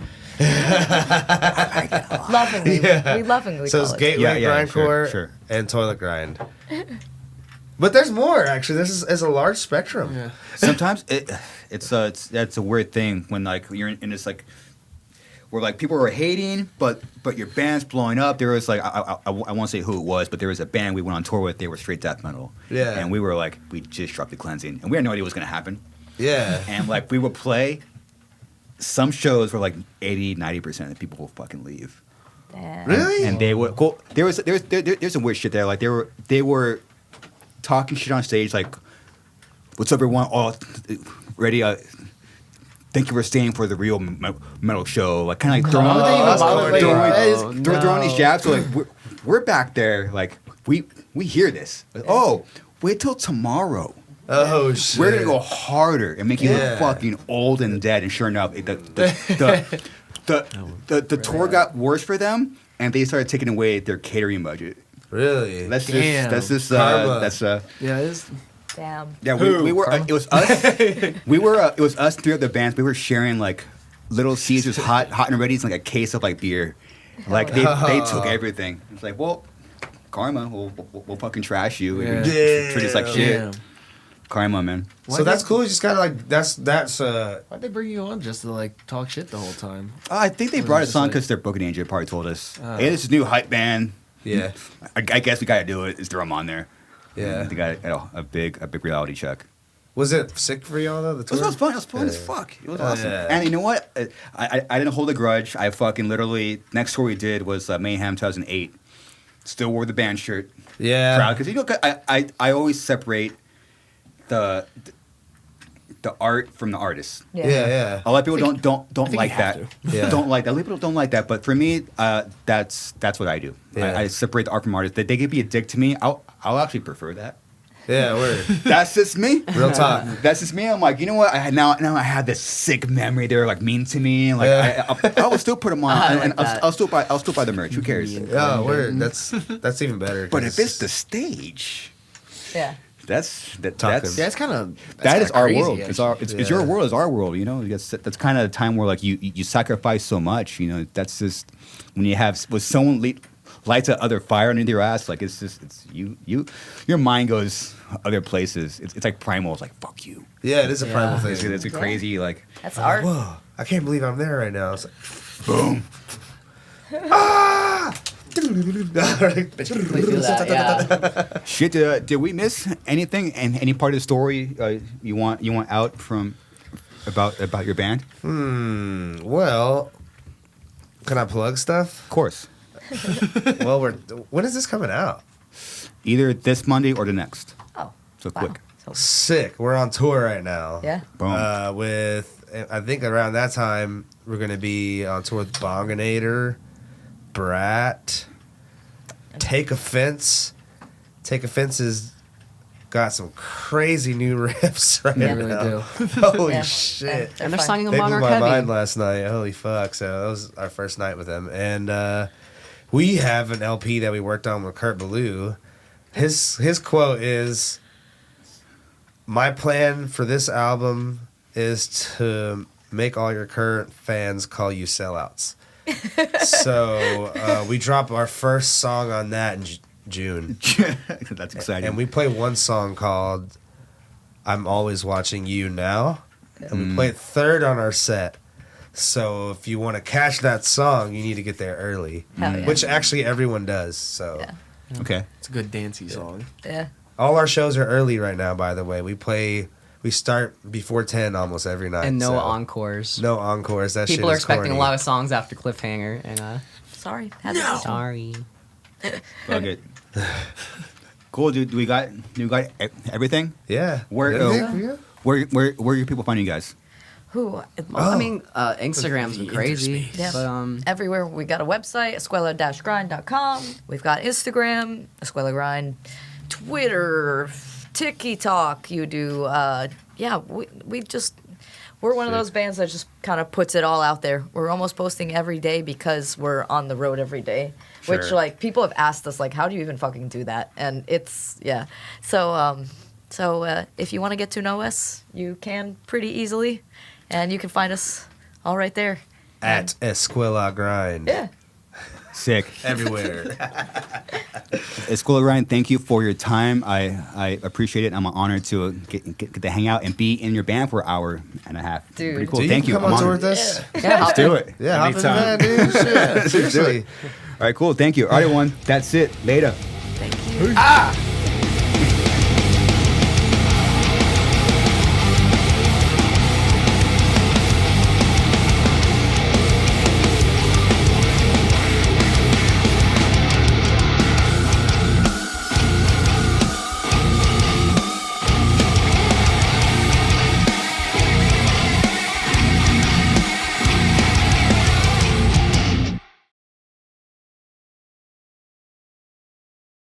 Lovingly. Yeah. We lovingly So call it's it. gateway Yeah, grindcore sure. and toilet grind. But there's more actually. This is a large spectrum. Yeah. Sometimes it's a weird thing when like you're in this like where like people were hating, but your band's blowing up. There was like I won't say who it was, but there was a band we went on tour with. They were straight death metal. Yeah. And we were like, we just dropped the cleansing, and we had no idea what was gonna happen. Yeah. And like we would play some shows where like 80-90% of the people will fucking leave. Damn. Really? And they would cool. There's some weird shit there. Like they were talking shit on stage. Like, what's up, everyone? All ready? Thank you for staying for the real metal show. Like kind of like throwing these jabs. So like we're back there. Like we hear this. Like, oh, wait till tomorrow. Oh shit. We're gonna go harder and make you Yeah. look fucking old and dead. And sure enough, the tour got worse for them, and they started taking away their catering budget. Really? That's Damn. just Karma. Yeah, it's Damn. yeah. We were it was us. It was us, three other bands. We were sharing like Little Caesars hot and ready's like a case of like beer. Like they took everything. It's like, well, karma. We'll fucking trash you. Yeah. Treat us like shit. damn. Karma, man. So that's cool. You just gotta like that's Why'd they bring you on just to like talk shit the whole time? I think they Was brought it us just on like- because their booking agent probably told us, Oh. hey, this is a new hype band. yeah. I guess we gotta do it. Is throw them on there. Yeah. They got a big reality check. Was it sick for y'all though? The It tour? was fun. It was fun as Yeah. fuck. It was Oh, awesome. yeah. And you know what? I didn't hold a grudge. I fucking literally next tour we did was Mayhem 2008. Still wore the band shirt. Yeah. Proud because you know I always separate the art from the artist. Yeah. Yeah. A lot of people don't like you have that. Yeah. Don't like that. A lot of people don't like that. But for me, that's what I do. Yeah. I separate the art from artist. They could be a dick to me. I'll actually prefer that. Yeah. Word. That's just me. Real talk. That's just me. I'm like, you know what? Now I have this sick memory. They're like mean to me. Like Yeah. I will still put them on, I like and that. I'll still buy the merch. Who cares? Yeah. Word. That's even better. But 'cause if it's the stage, Yeah. that's Talking. Yeah, it's kind of that is our world. It's your Yeah. world. It's our world. You know, that's kind of the time where like you sacrifice so much. You know, that's just when you have with someone lights a other fire underneath your ass. Like it's your mind goes other places. It's like primal. It's like fuck you. Yeah, it is a primal It's thing. a crazy like That's art. Whoa! I can't believe I'm there right now. It's like, boom. ah! We do that, yeah. Shit, did we miss anything and any part of the story you want out from about your band? Well, can I plug stuff? Of course. Well, when is this coming out? Either this Monday or the next. Oh, So wow. quick. So, Sick. We're on tour right now. yeah. Boom. I think around that time we're gonna be on tour with Bonginator, Brat, Take Offense. Take Offense has got some crazy new riffs right They now. really do. Holy Yeah. shit. They're And they're fun. signing They them on blew our my heavy. mind last night. Holy fuck. So that was our first night with them. And we have an LP that we worked on with Kurt Ballou. His quote is, "My plan for this album is to make all your current fans call you sellouts." So we drop our first song on that in June. That's exciting. And we play one song called "I'm Always Watching You Now." And we play it third on our set. So if you want to catch that song, you need to get there early. Hell yeah. Which actually everyone does. So Yeah. Okay. It's a good dancey song. Yeah. all our shows are early right now, by the way. We start before 10 almost every night. And no so encores. No encores. That People shit are is expecting corny. a lot of songs after Cliffhanger, and Sorry. Had to be. sorry. Fuck it. Cool, dude. We got everything? Yeah. Where your people find you guys? Who? I mean, Instagram's been crazy. Yeah. But, Everywhere. We got a website, escuela-grind.com. We've got Instagram, Escuela Grind, Twitter, TikTok. You do. We're one of those bands that just kind of puts it all out there. We're almost posting every day because we're on the road every day. Which, Sure. like, people have asked us, like, how do you even fucking do that? And it's, yeah. So if you want to get to know us, you can pretty easily. And you can find us all right there. At Escuela Grind. Yeah. Sick. Everywhere. Escuela Grind, thank you for your time. I appreciate it. I'm honored to get to hang out and be in your band for an hour and a half. Dude. Pretty cool. Do thank you. Come I'm on tour honored. with us? yeah, Let's do it. Yeah, hop in the Anytime. van, dude. Shit. Seriously. All right, cool. Thank you. All right, everyone. That's it. Later. Thank you. Ah!